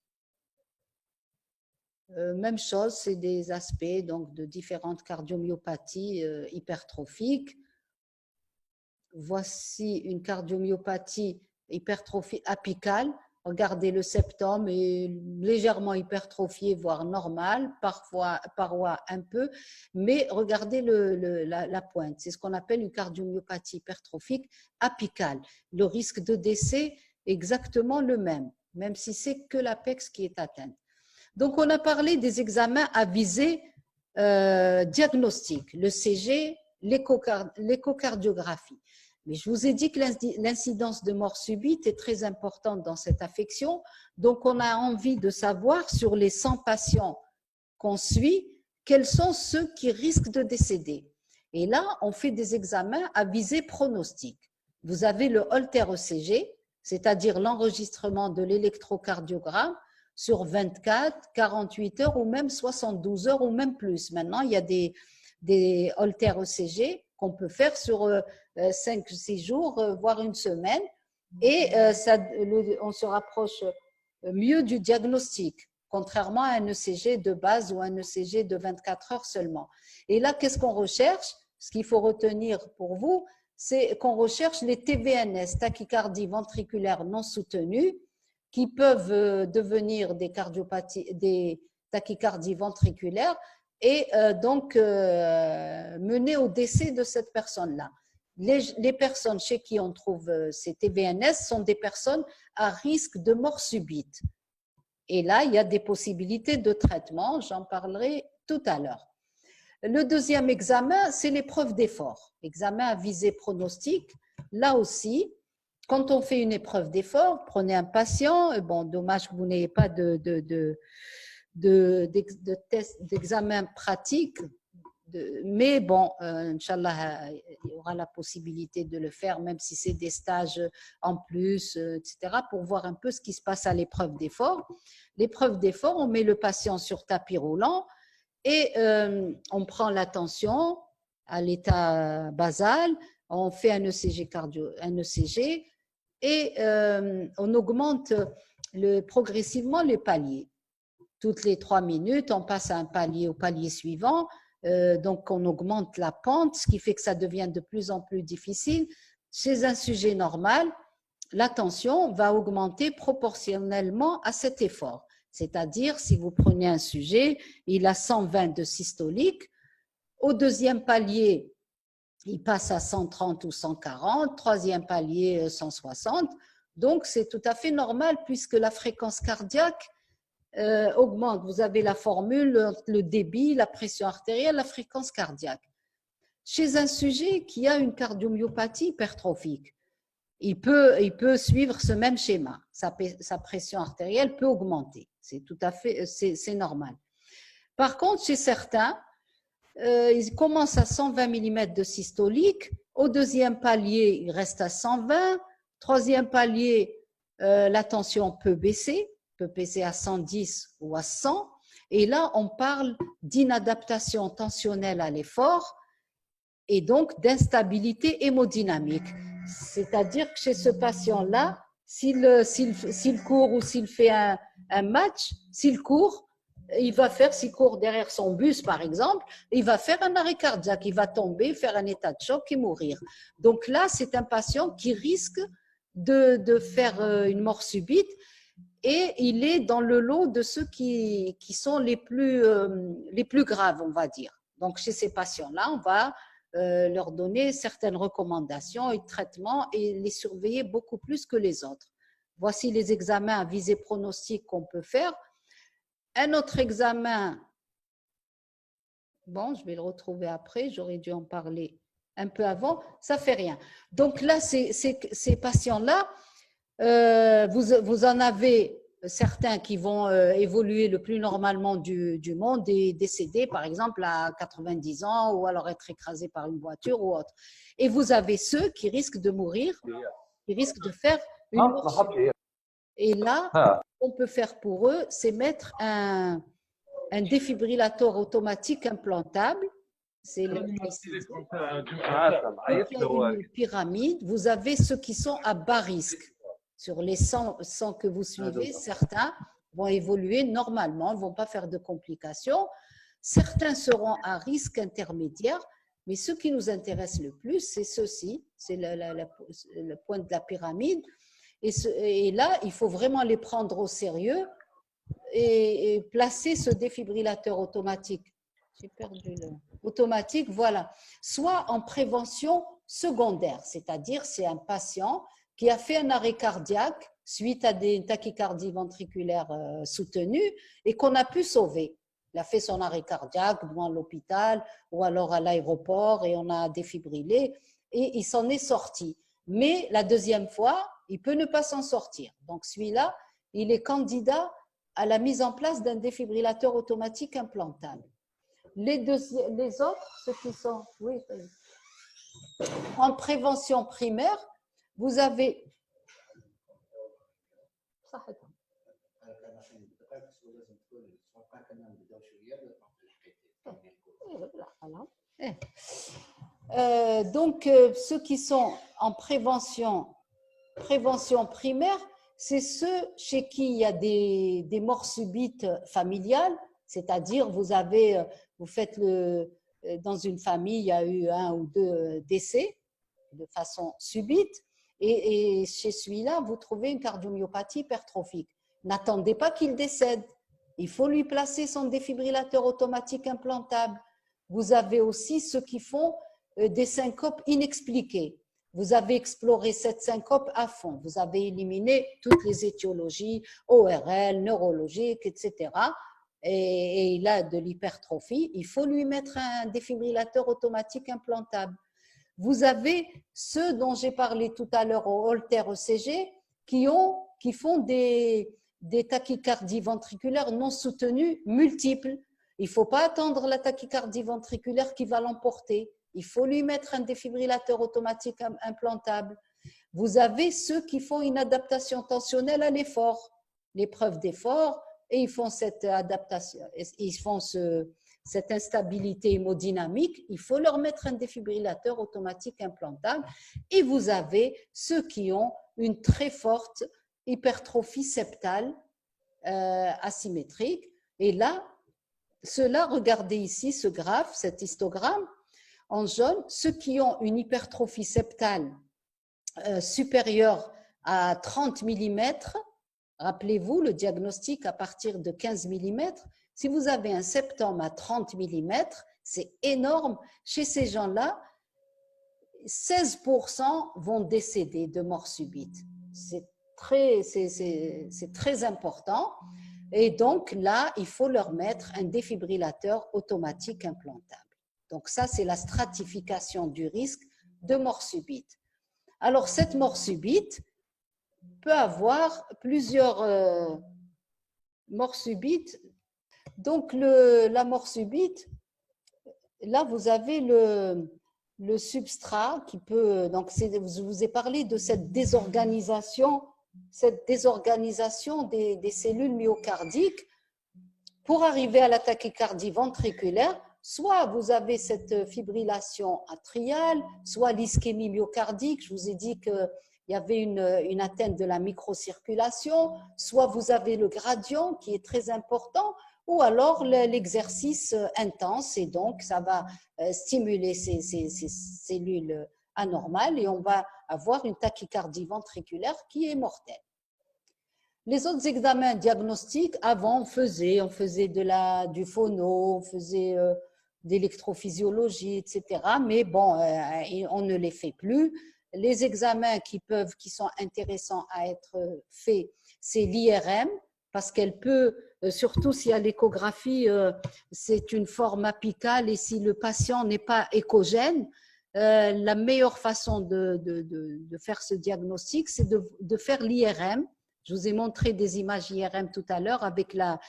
Même chose, c'est des aspects donc, de différentes cardiomyopathies hypertrophiques. Voici une cardiomyopathie hypertrophie apicale. Regardez, le septum est légèrement hypertrophié, voire normal, parfois paroi un peu, mais regardez la pointe. C'est ce qu'on appelle une cardiomyopathie hypertrophique apicale. Le risque de décès est exactement le même, même si c'est que l'apex qui est atteinte. Donc, on a parlé des examens à visée diagnostique, le CG, l'échocardiographie. Mais je vous ai dit que l'incidence de mort subite est très importante dans cette affection. Donc, on a envie de savoir sur les 100 patients qu'on suit, quels sont ceux qui risquent de décéder. Et là, on fait des examens à visée pronostique. Vous avez le Holter-ECG, c'est-à-dire l'enregistrement de l'électrocardiogramme sur 24, 48 heures ou même 72 heures ou même plus. Maintenant, il y a des Holter-ECG qu'on peut faire sur 5-6 jours, voire une semaine, et on se rapproche mieux du diagnostic, contrairement à un ECG de base ou un ECG de 24 heures seulement. Et là, qu'est-ce qu'on recherche? Ce qu'il faut retenir pour vous, c'est qu'on recherche les TVNS, tachycardie ventriculaire non soutenue, qui peuvent devenir des tachycardies ventriculaires et donc mener au décès de cette personne-là. les personnes chez qui on trouve ces TVNS sont des personnes à risque de mort subite. Et là, il y a des possibilités de traitement, j'en parlerai tout à l'heure. Le deuxième examen, c'est l'épreuve d'effort, examen à visée pronostique. Là aussi, quand on fait une épreuve d'effort, prenez un patient, bon, dommage que vous n'ayez pas d'examen pratique, mais bon, Inch'Allah, il y aura la possibilité de le faire, même si c'est des stages en plus, etc., pour voir un peu ce qui se passe à l'épreuve d'effort. L'épreuve d'effort, on met le patient sur tapis roulant et on prend la tension à l'état basal, on fait un ECG un ECG et on augmente progressivement les paliers. Toutes les 3 minutes, on passe à un palier au palier suivant. Donc, on augmente la pente, ce qui fait que ça devient de plus en plus difficile. Chez un sujet normal, la tension va augmenter proportionnellement à cet effort. C'est-à-dire, si vous prenez un sujet, il a 120 de systolique, au deuxième palier, il passe à 130 ou 140, troisième palier, 160. Donc, c'est tout à fait normal puisque la fréquence cardiaque augmente. Vous avez la formule, le débit, la pression artérielle, la fréquence cardiaque. Chez un sujet qui a une cardiomyopathie hypertrophique, il peut suivre ce même schéma. Sa pression artérielle peut augmenter. C'est tout à fait, c'est normal. Par contre, chez certains, ils commencent à 120 mm de systolique. Au deuxième palier, il reste à 120. Troisième palier, la tension peut baisser à 110 ou à 100. Et là, on parle d'inadaptation tensionnelle à l'effort et donc d'instabilité hémodynamique. C'est-à-dire que chez ce patient-là, s'il court ou s'il fait un match, s'il court, s'il court derrière son bus, par exemple, il va faire un arrêt cardiaque, il va tomber, faire un état de choc et mourir. Donc là, c'est un patient qui risque de faire une mort subite et il est dans le lot de ceux qui sont les plus graves, on va dire. Donc, chez ces patients-là, on va leur donner certaines recommandations et traitements et les surveiller beaucoup plus que les autres. Voici les examens à visée pronostique qu'on peut faire. Un autre examen, bon, je vais le retrouver après, j'aurais dû en parler un peu avant, ça ne fait rien. Donc là, ces patients-là, vous en avez certains qui vont évoluer le plus normalement du monde et décéder, par exemple, à 90 ans ou alors être écrasés par une voiture ou autre. Et vous avez ceux qui risquent de mourir, qui risquent de faire une mort subite. Et là, ce qu'on peut faire pour eux, c'est mettre un défibrillateur automatique implantable. C'est le une pyramide. Vous avez ceux qui sont à bas risque. Sur les 100 que vous suivez, certains vont évoluer normalement, ne vont pas faire de complications. Certains seront à risque intermédiaire, mais ce qui nous intéresse le plus, c'est ceci, c'est le point de la pyramide. Et là, il faut vraiment les prendre au sérieux et placer ce défibrillateur automatique. J'ai perdu le automatique, voilà. Soit en prévention secondaire, c'est-à-dire c'est un patient qui a fait un arrêt cardiaque suite à des tachycardies ventriculaires soutenues et qu'on a pu sauver. Il a fait son arrêt cardiaque dans l'hôpital ou alors à l'aéroport et on a défibrillé et il s'en est sorti. Mais la deuxième fois, il peut ne pas s'en sortir. Donc celui-là, il est candidat à la mise en place d'un défibrillateur automatique implantable. Les autres, ceux qui sont en prévention primaire, vous avez donc ceux qui sont en prévention primaire, c'est ceux chez qui il y a des morts subites familiales, c'est-à-dire vous faites dans une famille, il y a eu 1 ou 2 décès de façon subite, et chez celui-là, vous trouvez une cardiomyopathie hypertrophique. N'attendez pas qu'il décède. Il faut lui placer son défibrillateur automatique implantable. Vous avez aussi ceux qui font des syncopes inexpliquées. Vous avez exploré cette syncope à fond. Vous avez éliminé toutes les étiologies, ORL, neurologiques, etc. Et il a de l'hypertrophie. Il faut lui mettre un défibrillateur automatique implantable. Vous avez ceux dont j'ai parlé tout à l'heure au Holter ECG qui font des tachycardies ventriculaires non soutenues multiples. Il ne faut pas attendre la tachycardie ventriculaire qui va l'emporter. Il faut lui mettre un défibrillateur automatique implantable. Vous avez ceux qui font une adaptation tensionnelle à l'effort, l'épreuve d'effort, et ils font cette adaptation, ils font cette instabilité hémodynamique. Il faut leur mettre un défibrillateur automatique implantable. Et vous avez ceux qui ont une très forte hypertrophie septale asymétrique. Et là, ceux-là, regardez ici ce graphe, cet histogramme, en jaune, ceux qui ont une hypertrophie septale supérieure à 30 mm, rappelez-vous le diagnostic à partir de 15 mm, si vous avez un septum à 30 mm, c'est énorme. Chez ces gens-là, 16% vont décéder de mort subite. C'est très important. Et donc là, il faut leur mettre un défibrillateur automatique implantable. Donc ça, c'est la stratification du risque de mort subite. Alors, cette mort subite peut avoir plusieurs morts subites. Donc, la mort subite, là, vous avez le substrat qui peut… Donc, je vous ai parlé de cette désorganisation des cellules myocardiques. Pour arriver à la tachycardie ventriculaire, soit vous avez cette fibrillation atriale, soit l'ischémie myocardique. Je vous ai dit qu'il y avait une atteinte de la microcirculation, soit vous avez le gradient qui est très important, ou alors l'exercice intense, et donc ça va stimuler ces cellules anormales et on va avoir une tachycardie ventriculaire qui est mortelle. Les autres examens diagnostiques, avant, on faisait du phono, on faisait d'électrophysiologie, etc. Mais bon, on ne les fait plus. Les examens qui sont intéressants à être faits, c'est l'IRM, parce qu'elle peut, surtout si à l'échographie, c'est une forme apicale et si le patient n'est pas échogène, la meilleure façon de faire ce diagnostic, c'est de faire l'IRM. Je vous ai montré des images IRM tout à l'heure avec la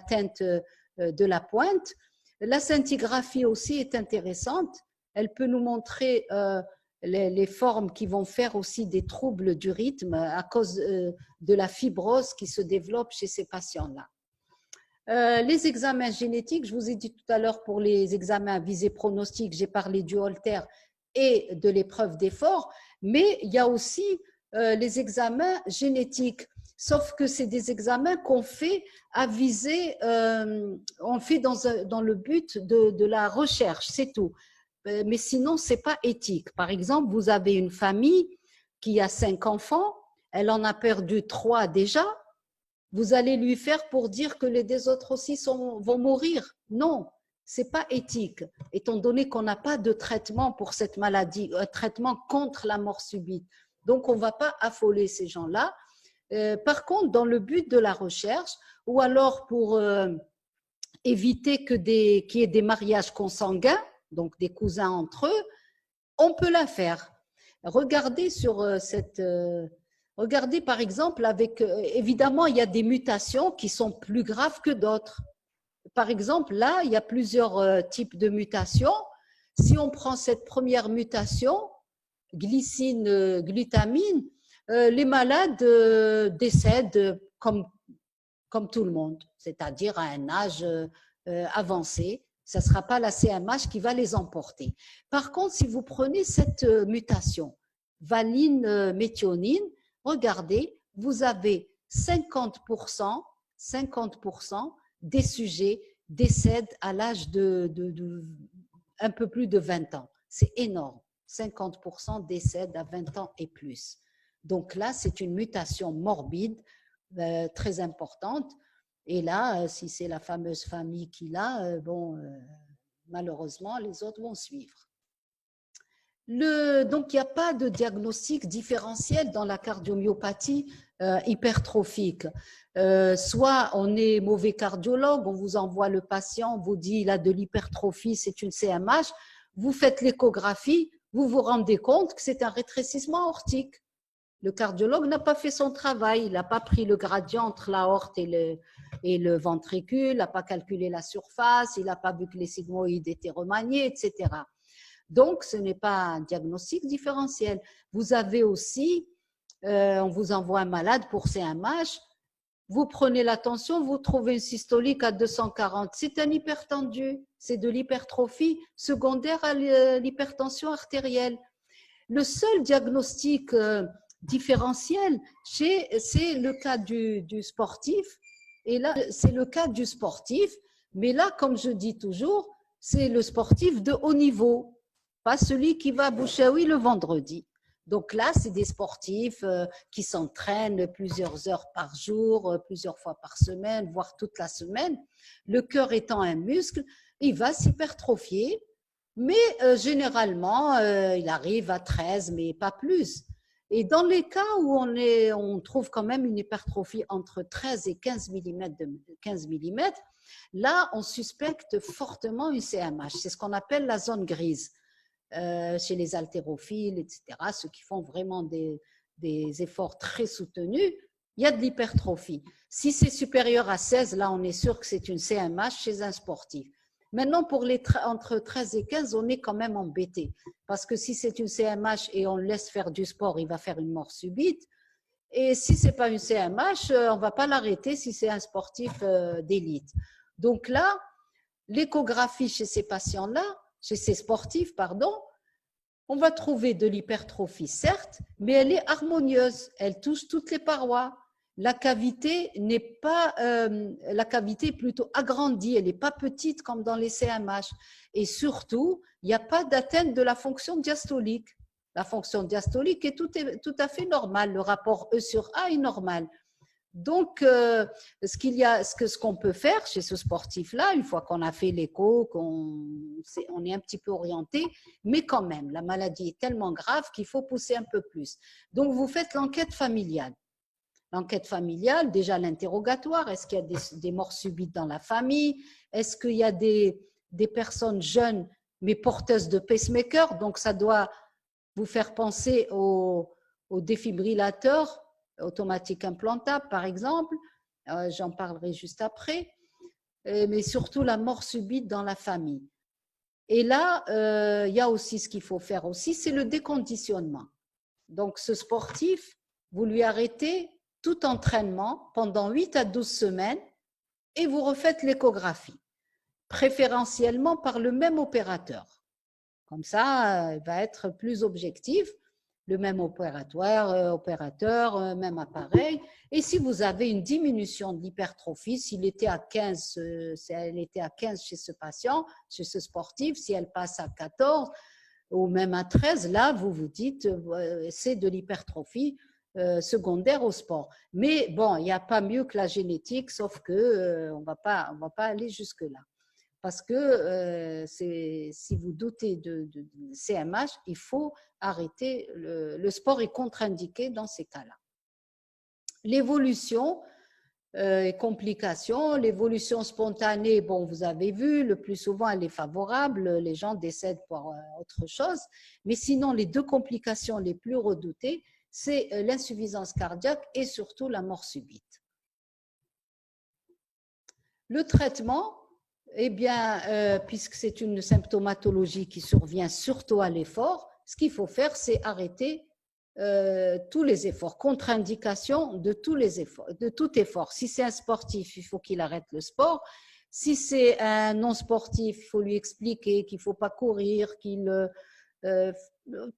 teinte de la pointe. La scintigraphie aussi est intéressante. Elle peut nous montrer les formes qui vont faire aussi des troubles du rythme à cause de la fibrose qui se développe chez ces patients-là. Les examens génétiques, je vous ai dit tout à l'heure pour les examens à visée pronostique, j'ai parlé du Holter et de l'épreuve d'effort, mais il y a aussi les examens génétiques. Sauf que c'est des examens qu'on fait à visée, on fait dans le but de la recherche, c'est tout. Mais sinon, ce n'est pas éthique. Par exemple, vous avez une famille qui a 5 enfants, elle en a perdu 3 déjà, vous allez lui faire pour dire que les 2 autres aussi vont mourir. Non, ce n'est pas éthique, étant donné qu'on n'a pas de traitement pour cette maladie, un traitement contre la mort subite. Donc, on ne va pas affoler ces gens-là. Par contre, dans le but de la recherche, ou alors pour éviter qu'il y ait des mariages consanguins, donc des cousins entre eux, on peut la faire. Regardez regardez par exemple avec… évidemment, il y a des mutations qui sont plus graves que d'autres. Par exemple, là, il y a plusieurs types de mutations. Si on prend cette première mutation, glycine, glutamine, les malades décèdent comme tout le monde, c'est-à-dire à un âge avancé. Ce ne sera pas la CMH qui va les emporter. Par contre, si vous prenez cette mutation, valine, méthionine, regardez, vous avez 50% des sujets décèdent à l'âge de un peu plus de 20 ans. C'est énorme. 50% décèdent à 20 ans et plus. Donc là, c'est une mutation morbide très importante. Et là, si c'est la fameuse famille qui l'a, bon, malheureusement, les autres vont suivre. Donc, il n'y a pas de diagnostic différentiel dans la cardiomyopathie hypertrophique. Soit on est mauvais cardiologue, on vous envoie le patient, on vous dit il a de l'hypertrophie, c'est une CMH, vous faites l'échographie, vous vous rendez compte que c'est un rétrécissement aortique. Le cardiologue n'a pas fait son travail, il n'a pas pris le gradient entre l'aorte et le ventricule, il n'a pas calculé la surface, il n'a pas vu que les sigmoïdes étaient remaniés, etc. Donc, ce n'est pas un diagnostic différentiel. Vous avez aussi, on vous envoie un malade pour CMH, vous prenez la tension, vous trouvez une systolique à 240. C'est un hypertendu, c'est de l'hypertrophie secondaire à l'hypertension artérielle. Le seul diagnostic différentiel, c'est le cas du sportif. Et là, c'est le cas du sportif. Mais là, comme je dis toujours, c'est le sportif de haut niveau, pas celui qui va à Bouchaoui le vendredi. Donc là, c'est des sportifs qui s'entraînent plusieurs heures par jour, plusieurs fois par semaine, voire toute la semaine. Le cœur étant un muscle, il va s'hypertrophier, mais généralement, il arrive à 13, mais pas plus. Et dans les cas où on trouve quand même une hypertrophie entre 13 et 15 mm, là, on suspecte fortement une CMH. C'est ce qu'on appelle la zone grise. Chez les haltérophiles, etc., ceux qui font vraiment des efforts très soutenus, il y a de l'hypertrophie. Si c'est supérieur à 16, là, on est sûr que c'est une CMH chez un sportif. Maintenant, pour entre 13 et 15, on est quand même embêté. Parce que si c'est une CMH et on le laisse faire du sport, il va faire une mort subite. Et si ce n'est pas une CMH, on ne va pas l'arrêter si c'est un sportif d'élite. Donc là, l'échographie chez ces patients-là, chez ces sportifs, pardon, on va trouver de l'hypertrophie, certes, mais elle est harmonieuse, elle touche toutes les parois. La cavité n'est pas, la cavité est plutôt agrandie, elle n'est pas petite comme dans les CMH. Et surtout, il n'y a pas d'atteinte de la fonction diastolique. La fonction diastolique est tout à fait normale, le rapport E sur A est normal. Donc, ce qu'on peut faire chez ce sportif-là, une fois qu'on a fait l'écho, on est un petit peu orienté, mais quand même, la maladie est tellement grave qu'il faut pousser un peu plus. Donc, vous faites l'enquête familiale. L'enquête familiale, déjà l'interrogatoire, est-ce qu'il y a des morts subites dans la famille? Est-ce qu'il y a des personnes jeunes mais porteuses de pacemaker? Donc, ça doit vous faire penser au défibrillateur automatique implantable, par exemple. J'en parlerai juste après. Mais surtout la mort subite dans la famille. Et là, il y a aussi ce qu'il faut faire aussi, c'est le déconditionnement. Donc, ce sportif, vous lui arrêtez tout entraînement pendant 8 à 12 semaines et vous refaites l'échographie, préférentiellement par le même opérateur. Comme ça, il va être plus objectif. Le même opérateur, même appareil. Et si vous avez une diminution de l'hypertrophie, s'il était à 15, si elle était à 15 chez ce patient, chez ce sportif, si elle passe à 14 ou même à 13, là, vous vous dites, c'est de l'hypertrophie secondaire au sport. Mais bon, il n'y a pas mieux que la génétique, sauf que on va pas aller jusque-là. Parce que si vous doutez de CMH, il faut arrêter. Le sport est contre-indiqué dans ces cas-là. L'évolution et complications. L'évolution spontanée, bon, vous avez vu, le plus souvent, elle est favorable. Les gens décèdent pour autre chose. Mais sinon, les deux complications les plus redoutées, c'est l'insuffisance cardiaque et surtout la mort subite. Le traitement, eh bien, puisque c'est une symptomatologie qui survient surtout à l'effort, ce qu'il faut faire, c'est arrêter tous les efforts, contre-indication de tous les efforts, de tout effort. Si c'est un sportif, il faut qu'il arrête le sport. Si c'est un non-sportif, il faut lui expliquer qu'il ne faut pas courir,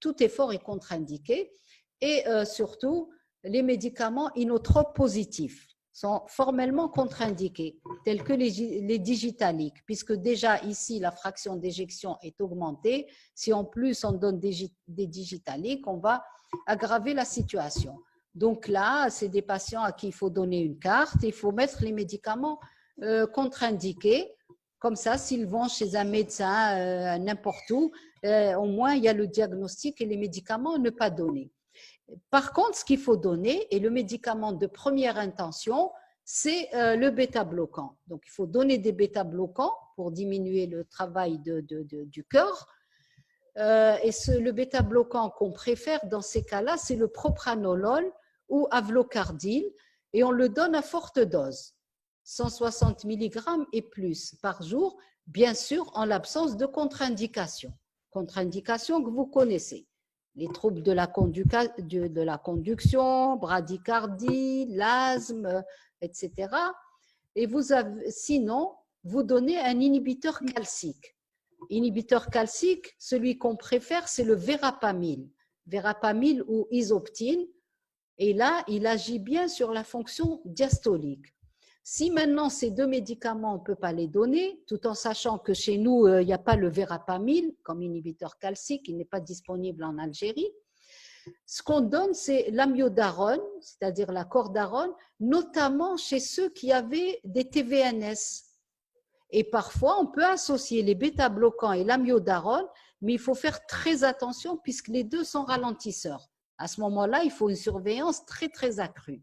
tout effort est contre-indiqué. Et surtout, les médicaments inotropes positifs sont formellement contre-indiqués, tels que les digitaliques, puisque déjà ici, la fraction d'éjection est augmentée. Si en plus on donne des digitaliques, on va aggraver la situation. Donc là, c'est des patients à qui il faut donner une carte, il faut mettre les médicaments contre-indiqués. Comme ça, s'ils vont chez un médecin n'importe où, Au moins, il y a le diagnostic et les médicaments à ne pas donner. Par contre, ce qu'il faut donner, et le médicament de première intention, c'est le bêta-bloquant. Donc, il faut donner des bêta-bloquants pour diminuer le travail du cœur. Le bêta-bloquant qu'on préfère dans ces cas-là, c'est le propranolol ou avlocardil, et on le donne à forte dose, 160 mg et plus par jour, bien sûr en l'absence de contre-indication. Contre-indication que vous connaissez. Les troubles de la conduction, bradycardie, l'asthme, etc. Et sinon, vous donnez un inhibiteur calcique. Inhibiteur calcique, celui qu'on préfère, c'est le verapamil. Verapamil ou isoptine. Et là, il agit bien sur la fonction diastolique. Si maintenant ces deux médicaments, on ne peut pas les donner, tout en sachant que chez nous, il n'y a pas le verapamil comme inhibiteur calcique, il n'est pas disponible en Algérie, ce qu'on donne, c'est l'amiodarone, c'est-à-dire la cordarone, notamment chez ceux qui avaient des TVNS. Et parfois, on peut associer les bêta-bloquants et l'amiodarone, mais il faut faire très attention puisque les deux sont ralentisseurs. À ce moment-là, il faut une surveillance très, très accrue.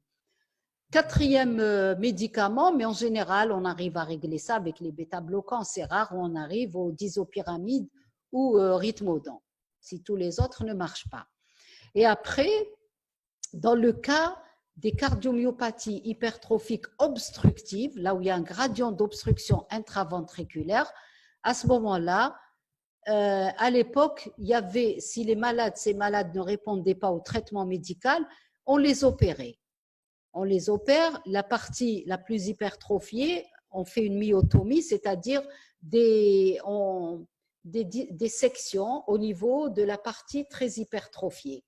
Quatrième médicament, mais en général, on arrive à régler ça avec les bêta-bloquants. C'est rare où on arrive au disopyramide ou rythmodon, si tous les autres ne marchent pas. Et après, dans le cas des cardiomyopathies hypertrophiques obstructives, là où il y a un gradient d'obstruction intraventriculaire, à ce moment-là, à l'époque, il y avait, si ces malades ne répondaient pas au traitement médical, on les opérait. On les opère, la partie la plus hypertrophiée, on fait une myotomie, c'est-à-dire des sections au niveau de la partie très hypertrophiée.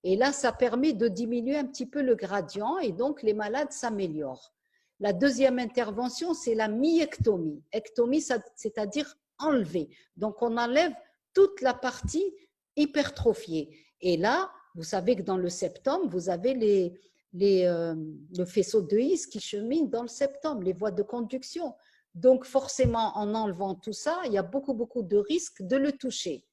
Et là, ça permet de diminuer un petit peu le gradient et donc les malades s'améliorent. La deuxième intervention, c'est la myectomie. Ectomie, c'est-à-dire enlever. Donc, on enlève toute la partie hypertrophiée. Et là, vous savez que dans le septum, vous avez le faisceau de His qui chemine dans le septum, les voies de conduction. Donc, forcément, en enlevant tout ça, il y a beaucoup, beaucoup de risques de le toucher.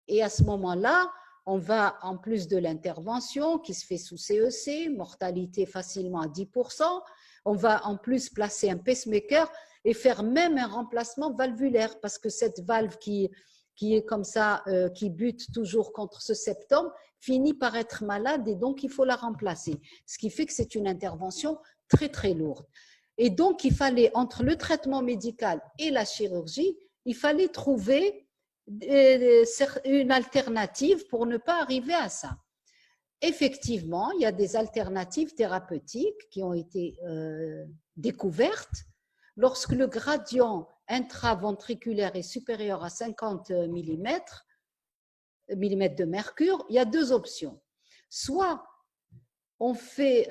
Et à ce moment-là, on va, en plus de l'intervention qui se fait sous CEC, mortalité facilement à 10%, on va en plus placer un pacemaker et faire même un remplacement valvulaire parce que cette valve qui est comme ça, qui bute toujours contre ce septum, finit par être malade et donc il faut la remplacer. Ce qui fait que c'est une intervention très très lourde. Et donc il fallait, entre le traitement médical et la chirurgie, il fallait trouver une alternative pour ne pas arriver à ça. Effectivement, il y a des alternatives thérapeutiques qui ont été découvertes. Lorsque le gradient intraventriculaire est supérieur à 50 mm de mercure, il y a deux options. Soit on fait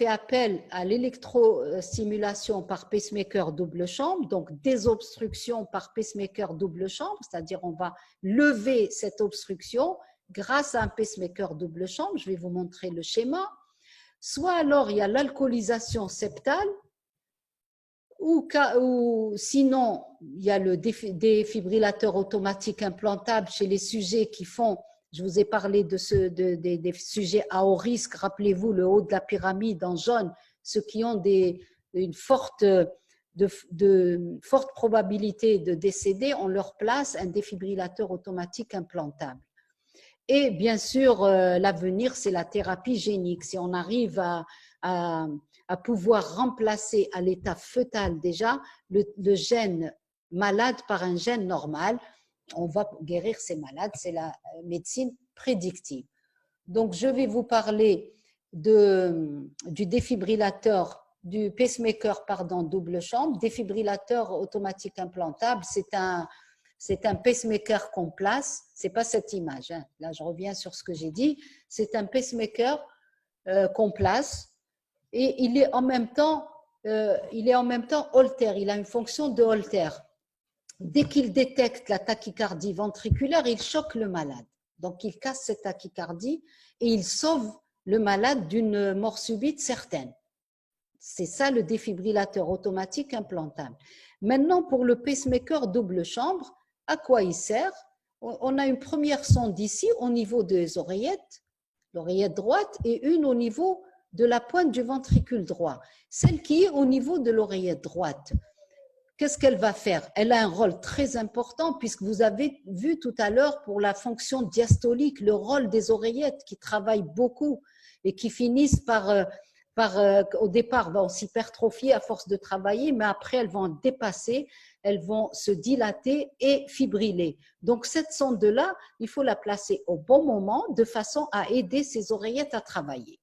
appel à l'électrostimulation par pacemaker double chambre, donc désobstruction par pacemaker double chambre, c'est-à-dire on va lever cette obstruction grâce à un pacemaker double chambre, je vais vous montrer le schéma. Soit alors il y a l'alcoolisation septale, ou sinon il y a le défibrillateur automatique implantable chez les sujets qui font. Je vous ai parlé des sujets à haut risque. Rappelez-vous le haut de la pyramide en jaune, ceux qui ont une forte probabilité de décéder, on leur place un défibrillateur automatique implantable. Et bien sûr, l'avenir, c'est la thérapie génique. Si on arrive à pouvoir remplacer à l'état fœtal déjà le gène malade par un gène normal, on va guérir ces malades, c'est la médecine prédictive. Donc, je vais vous parler du défibrillateur, du pacemaker, double chambre. Défibrillateur automatique implantable, c'est un pacemaker qu'on place, c'est pas cette image, hein. Là je reviens sur ce que j'ai dit, c'est un pacemaker qu'on place et il est en même temps holter, il a une fonction de holter. Dès qu'il détecte la tachycardie ventriculaire, il choque le malade. Donc, il casse cette tachycardie et il sauve le malade d'une mort subite certaine. C'est ça le défibrillateur automatique implantable. Maintenant, pour le pacemaker double chambre, à quoi il sert? On a une première sonde ici au niveau des oreillettes, l'oreillette droite, et une au niveau de la pointe du ventricule droit. Celle qui est au niveau de l'oreillette droite, qu'est-ce qu'elle va faire? Elle a un rôle très important puisque vous avez vu tout à l'heure pour la fonction diastolique, le rôle des oreillettes qui travaillent beaucoup et qui finissent par au départ, vont s'hypertrophier à force de travailler, mais après, elles vont dépasser, elles vont se dilater et fibriller. Donc, cette sonde-là, il faut la placer au bon moment de façon à aider ces oreillettes à travailler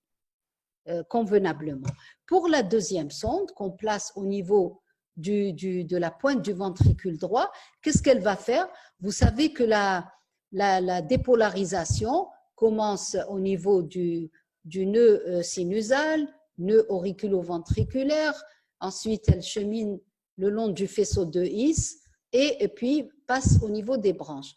convenablement. Pour la deuxième sonde qu'on place au niveau de la pointe du ventricule droit, qu'est-ce qu'elle va faire? Vous savez que la dépolarisation commence au niveau du nœud sinusal, nœud auriculo-ventriculaire, ensuite elle chemine le long du faisceau de His et puis passe au niveau des branches.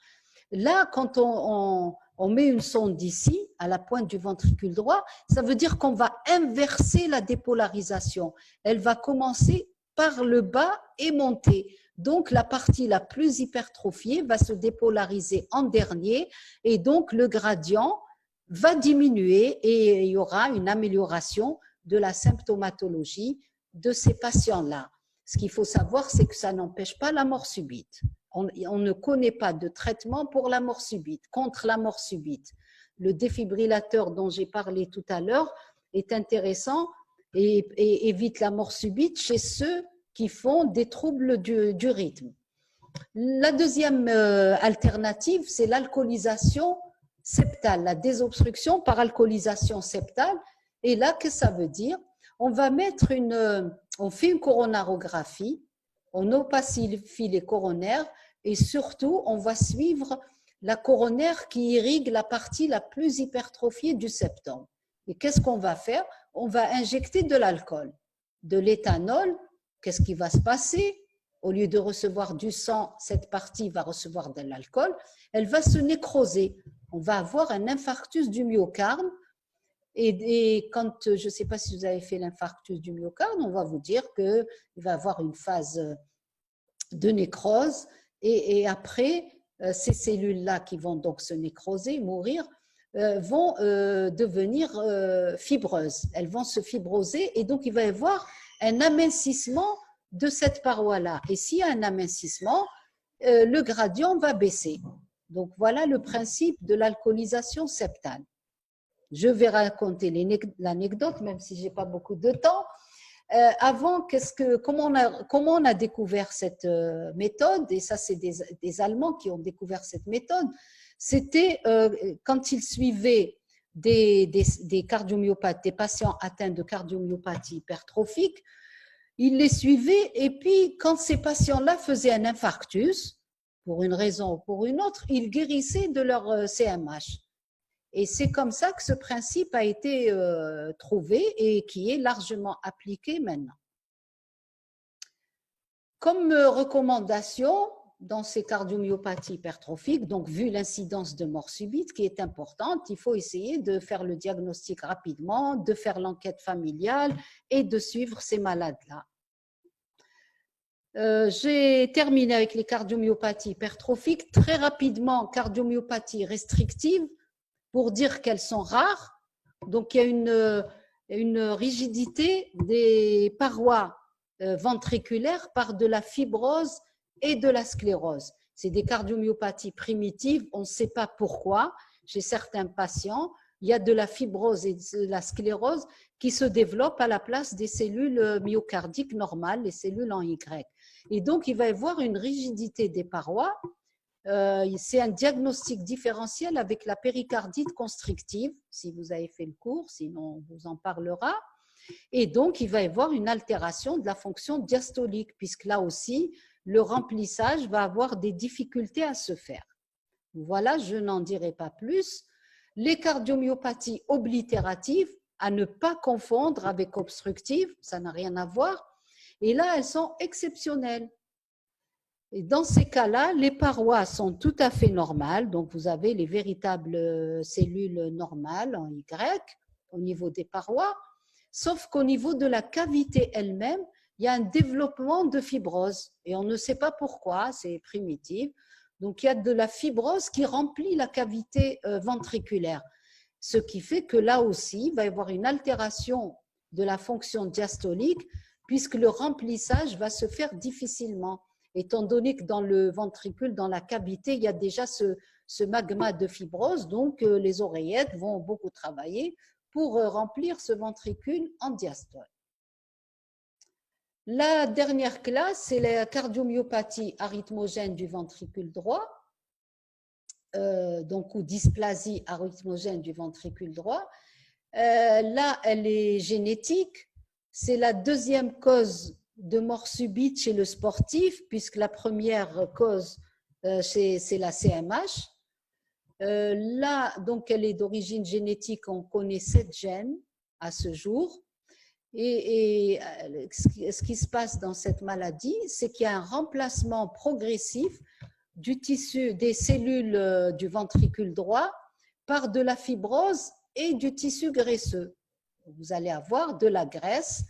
Là, quand on met une sonde ici, à la pointe du ventricule droit, ça veut dire qu'on va inverser la dépolarisation. Elle va commencer par le bas et monter. Donc, la partie la plus hypertrophiée va se dépolariser en dernier et donc le gradient va diminuer et il y aura une amélioration de la symptomatologie de ces patients-là. Ce qu'il faut savoir, c'est que ça n'empêche pas la mort subite. On ne connaît pas de traitement pour la mort subite, contre la mort subite. Le défibrillateur dont j'ai parlé tout à l'heure est intéressant et évite la mort subite chez ceux qui font des troubles du rythme. La deuxième alternative, c'est l'alcoolisation septale, la désobstruction par alcoolisation septale. Et là, qu'est-ce que ça veut dire? On fait une coronarographie, on opacifie les coronaires et surtout, on va suivre la coronaire qui irrigue la partie la plus hypertrophiée du septum. Et qu'est-ce qu'on va faire? On va injecter de l'alcool, de l'éthanol. Qu'est-ce qui va se passer? Au lieu de recevoir du sang, cette partie va recevoir de l'alcool. Elle va se nécroser. On va avoir un infarctus du myocarde. Et quand, je ne sais pas si vous avez fait l'infarctus du myocarde, on va vous dire qu'il va y avoir une phase de nécrose et après, ces cellules-là qui vont donc se nécroser, mourir, vont devenir fibreuses. Elles vont se fibroser et donc il va y avoir un amincissement de cette paroi-là. Et s'il y a un amincissement, le gradient va baisser. Donc voilà le principe de l'alcoolisation septale. Je vais raconter l'anecdote, même si je n'ai pas beaucoup de temps. Avant, comment on a découvert cette méthode? Et ça, c'est des Allemands qui ont découvert cette méthode. C'était quand ils suivaient des cardiomyopathes, des patients atteints de cardiomyopathie hypertrophique, ils les suivaient et puis quand ces patients-là faisaient un infarctus, pour une raison ou pour une autre, ils guérissaient de leur CMH. Et c'est comme ça que ce principe a été trouvé et qui est largement appliqué maintenant. Comme recommandation, dans ces cardiomyopathies hypertrophiques, donc vu l'incidence de mort subite qui est importante, il faut essayer de faire le diagnostic rapidement, de faire l'enquête familiale et de suivre ces malades-là. J'ai terminé avec les cardiomyopathies hypertrophiques. Très rapidement, cardiomyopathie restrictive, pour dire qu'elles sont rares. Donc, il y a une rigidité des parois ventriculaires par de la fibrose et de la sclérose. C'est des cardiomyopathies primitives, on ne sait pas pourquoi. Chez certains patients, il y a de la fibrose et de la sclérose qui se développent à la place des cellules myocardiques normales, les cellules en Y. Et donc, il va y avoir une rigidité des parois. C'est un diagnostic différentiel avec la péricardite constrictive, si vous avez fait le cours, sinon on vous en parlera. Et donc, il va y avoir une altération de la fonction diastolique, puisque là aussi, le remplissage va avoir des difficultés à se faire. Voilà, je n'en dirai pas plus. Les cardiomyopathies oblitératives, à ne pas confondre avec obstructives, ça n'a rien à voir. Et là, elles sont exceptionnelles. Et dans ces cas-là, les parois sont tout à fait normales. Donc, vous avez les véritables cellules normales en Y au niveau des parois, sauf qu'au niveau de la cavité elle-même, il y a un développement de fibrose et on ne sait pas pourquoi, c'est primitif. Donc, il y a de la fibrose qui remplit la cavité ventriculaire. Ce qui fait que là aussi, il va y avoir une altération de la fonction diastolique puisque le remplissage va se faire difficilement, étant donné que dans le ventricule, dans la cavité, il y a déjà ce magma de fibrose, donc les oreillettes vont beaucoup travailler pour remplir ce ventricule en diastole. La dernière classe, c'est la cardiomyopathie arythmogène du ventricule droit, donc ou dysplasie arythmogène du ventricule droit. Là, elle est génétique. C'est la deuxième cause de mort subite chez le sportif, puisque la première cause, c'est la CMH. Là, donc, elle est d'origine génétique. On connaît 7 gènes à ce jour. Et ce qui se passe dans cette maladie, c'est qu'il y a un remplacement progressif du tissu des cellules du ventricule droit par de la fibrose et du tissu graisseux. Vous allez avoir de la graisse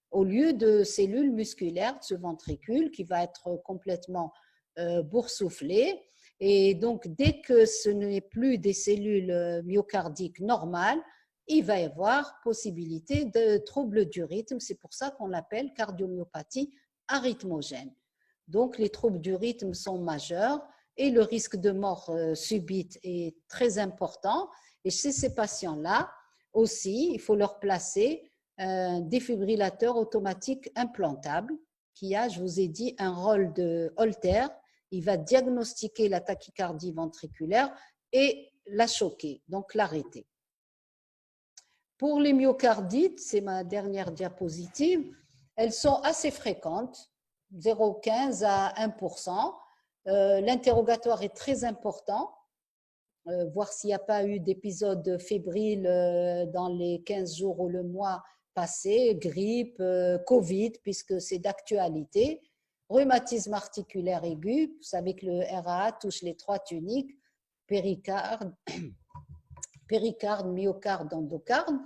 au lieu de cellules musculaires de ce ventricule qui va être complètement boursouflé. Et donc, dès que ce n'est plus des cellules myocardiques normales, il va y avoir possibilité de troubles du rythme. C'est pour ça qu'on l'appelle cardiomyopathie arythmogène. Donc, les troubles du rythme sont majeurs et le risque de mort subite est très important. Et chez ces patients-là aussi, il faut leur placer un défibrillateur automatique implantable qui a, je vous ai dit, un rôle de holter. Il va diagnostiquer la tachycardie ventriculaire et la choquer, donc l'arrêter. Pour les myocardites, c'est ma dernière diapositive, elles sont assez fréquentes, 0,15 à 1%. L'interrogatoire est très important, voir s'il n'y a pas eu d'épisode fébrile dans les 15 jours ou le mois passé, grippe, Covid, puisque c'est d'actualité. Rhumatisme articulaire aigu, vous savez que le RAA touche les 3 tuniques, péricarde, myocarde, endocarde.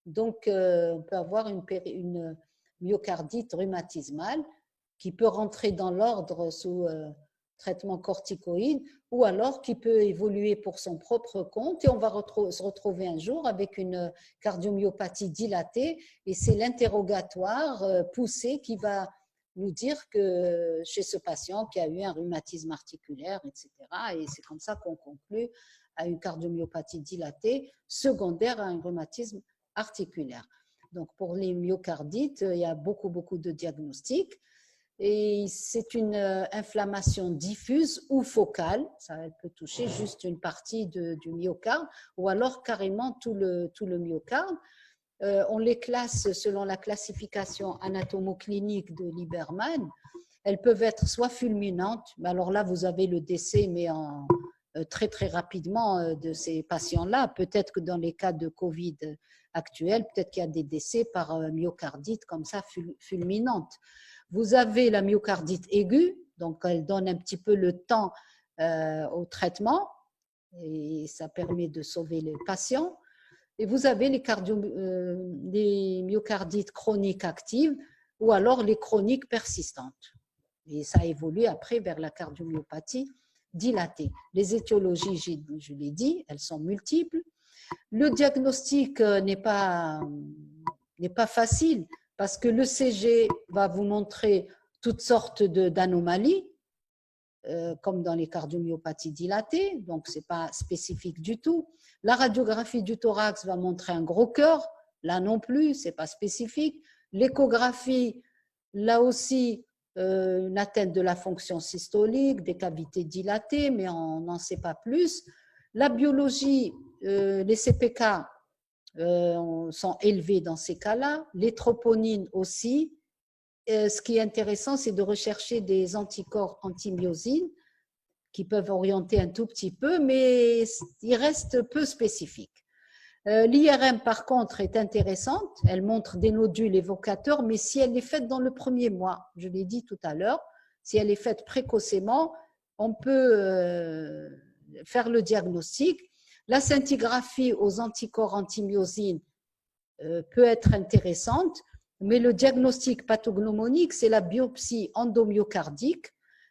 Donc, on peut avoir une myocardite rhumatismale qui peut rentrer dans l'ordre sous traitement corticoïde ou alors qui peut évoluer pour son propre compte et on va se retrouver un jour avec une cardiomyopathie dilatée et c'est l'interrogatoire poussé qui va nous dire que chez ce patient qui a eu un rhumatisme articulaire, etc. Et c'est comme ça qu'on conclut à une cardiomyopathie dilatée secondaire à un rhumatisme articulaire. Donc pour les myocardites, il y a beaucoup de diagnostics. Et c'est une inflammation diffuse ou focale, ça peut toucher juste une partie du myocarde ou alors carrément tout le myocarde. On les classe selon la classification anatomoclinique de Lieberman. Elles peuvent être soit fulminantes, mais alors là vous avez le décès, mais très rapidement de ces patients-là. Peut-être que dans les cas de Covid actuels, peut-être qu'il y a des décès par myocardite comme ça fulminante. Vous avez la myocardite aiguë, donc elle donne un petit peu le temps au traitement et ça permet de sauver les patients. Et vous avez les myocardites chroniques actives ou alors les chroniques persistantes. Et ça évolue après vers la cardiomyopathie dilatée. Les étiologies, je l'ai dit, elles sont multiples. Le diagnostic n'est pas facile parce que le CG va vous montrer toutes sortes d'anomalies, comme dans les cardiomyopathies dilatées, donc ce n'est pas spécifique du tout. La radiographie du thorax va montrer un gros cœur, là non plus, ce n'est pas spécifique. L'échographie, là aussi, une atteinte de la fonction systolique, des cavités dilatées, mais on n'en sait pas plus. La biologie, les CPK sont élevés dans ces cas-là, les troponines aussi. Ce qui est intéressant, c'est de rechercher des anticorps anti-myosine qui peuvent orienter un tout petit peu, mais ils restent peu spécifiques. L'IRM, par contre, est intéressante. Elle montre des nodules évocateurs, mais si elle est faite dans le premier mois, je l'ai dit tout à l'heure, si elle est faite précocement, on peut faire le diagnostic. La scintigraphie aux anticorps anti-myosine peut être intéressante, mais le diagnostic pathognomonique, c'est la biopsie endomyocardique.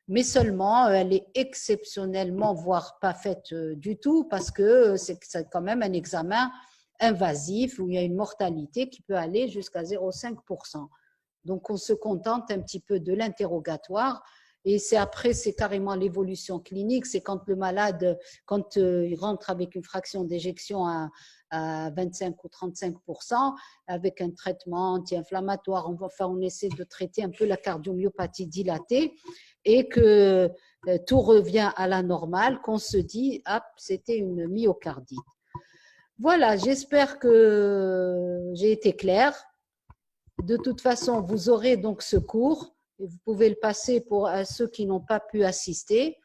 mais seulement elle est exceptionnellement, voire pas faite du tout, parce que c'est quand même un examen invasif où il y a une mortalité qui peut aller jusqu'à 0,5%. Donc, on se contente un petit peu de l'interrogatoire. Et c'est après, c'est carrément l'évolution clinique. C'est quand le malade, quand il rentre avec une fraction d'éjection à 25 ou 35%, avec un traitement anti-inflammatoire, on essaie de traiter un peu la cardiomyopathie dilatée et que tout revient à la normale, qu'on se dit, ah, c'était une myocardite. Voilà, j'espère que j'ai été claire. De toute façon, vous aurez donc ce cours et vous pouvez le passer pour ceux qui n'ont pas pu assister.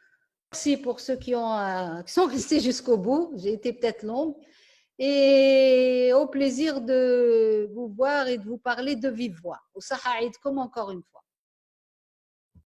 Merci pour ceux qui sont restés jusqu'au bout. J'ai été peut-être longue. Et au plaisir de vous voir et de vous parler de vive voix. Au Sahaïd, comme encore une fois.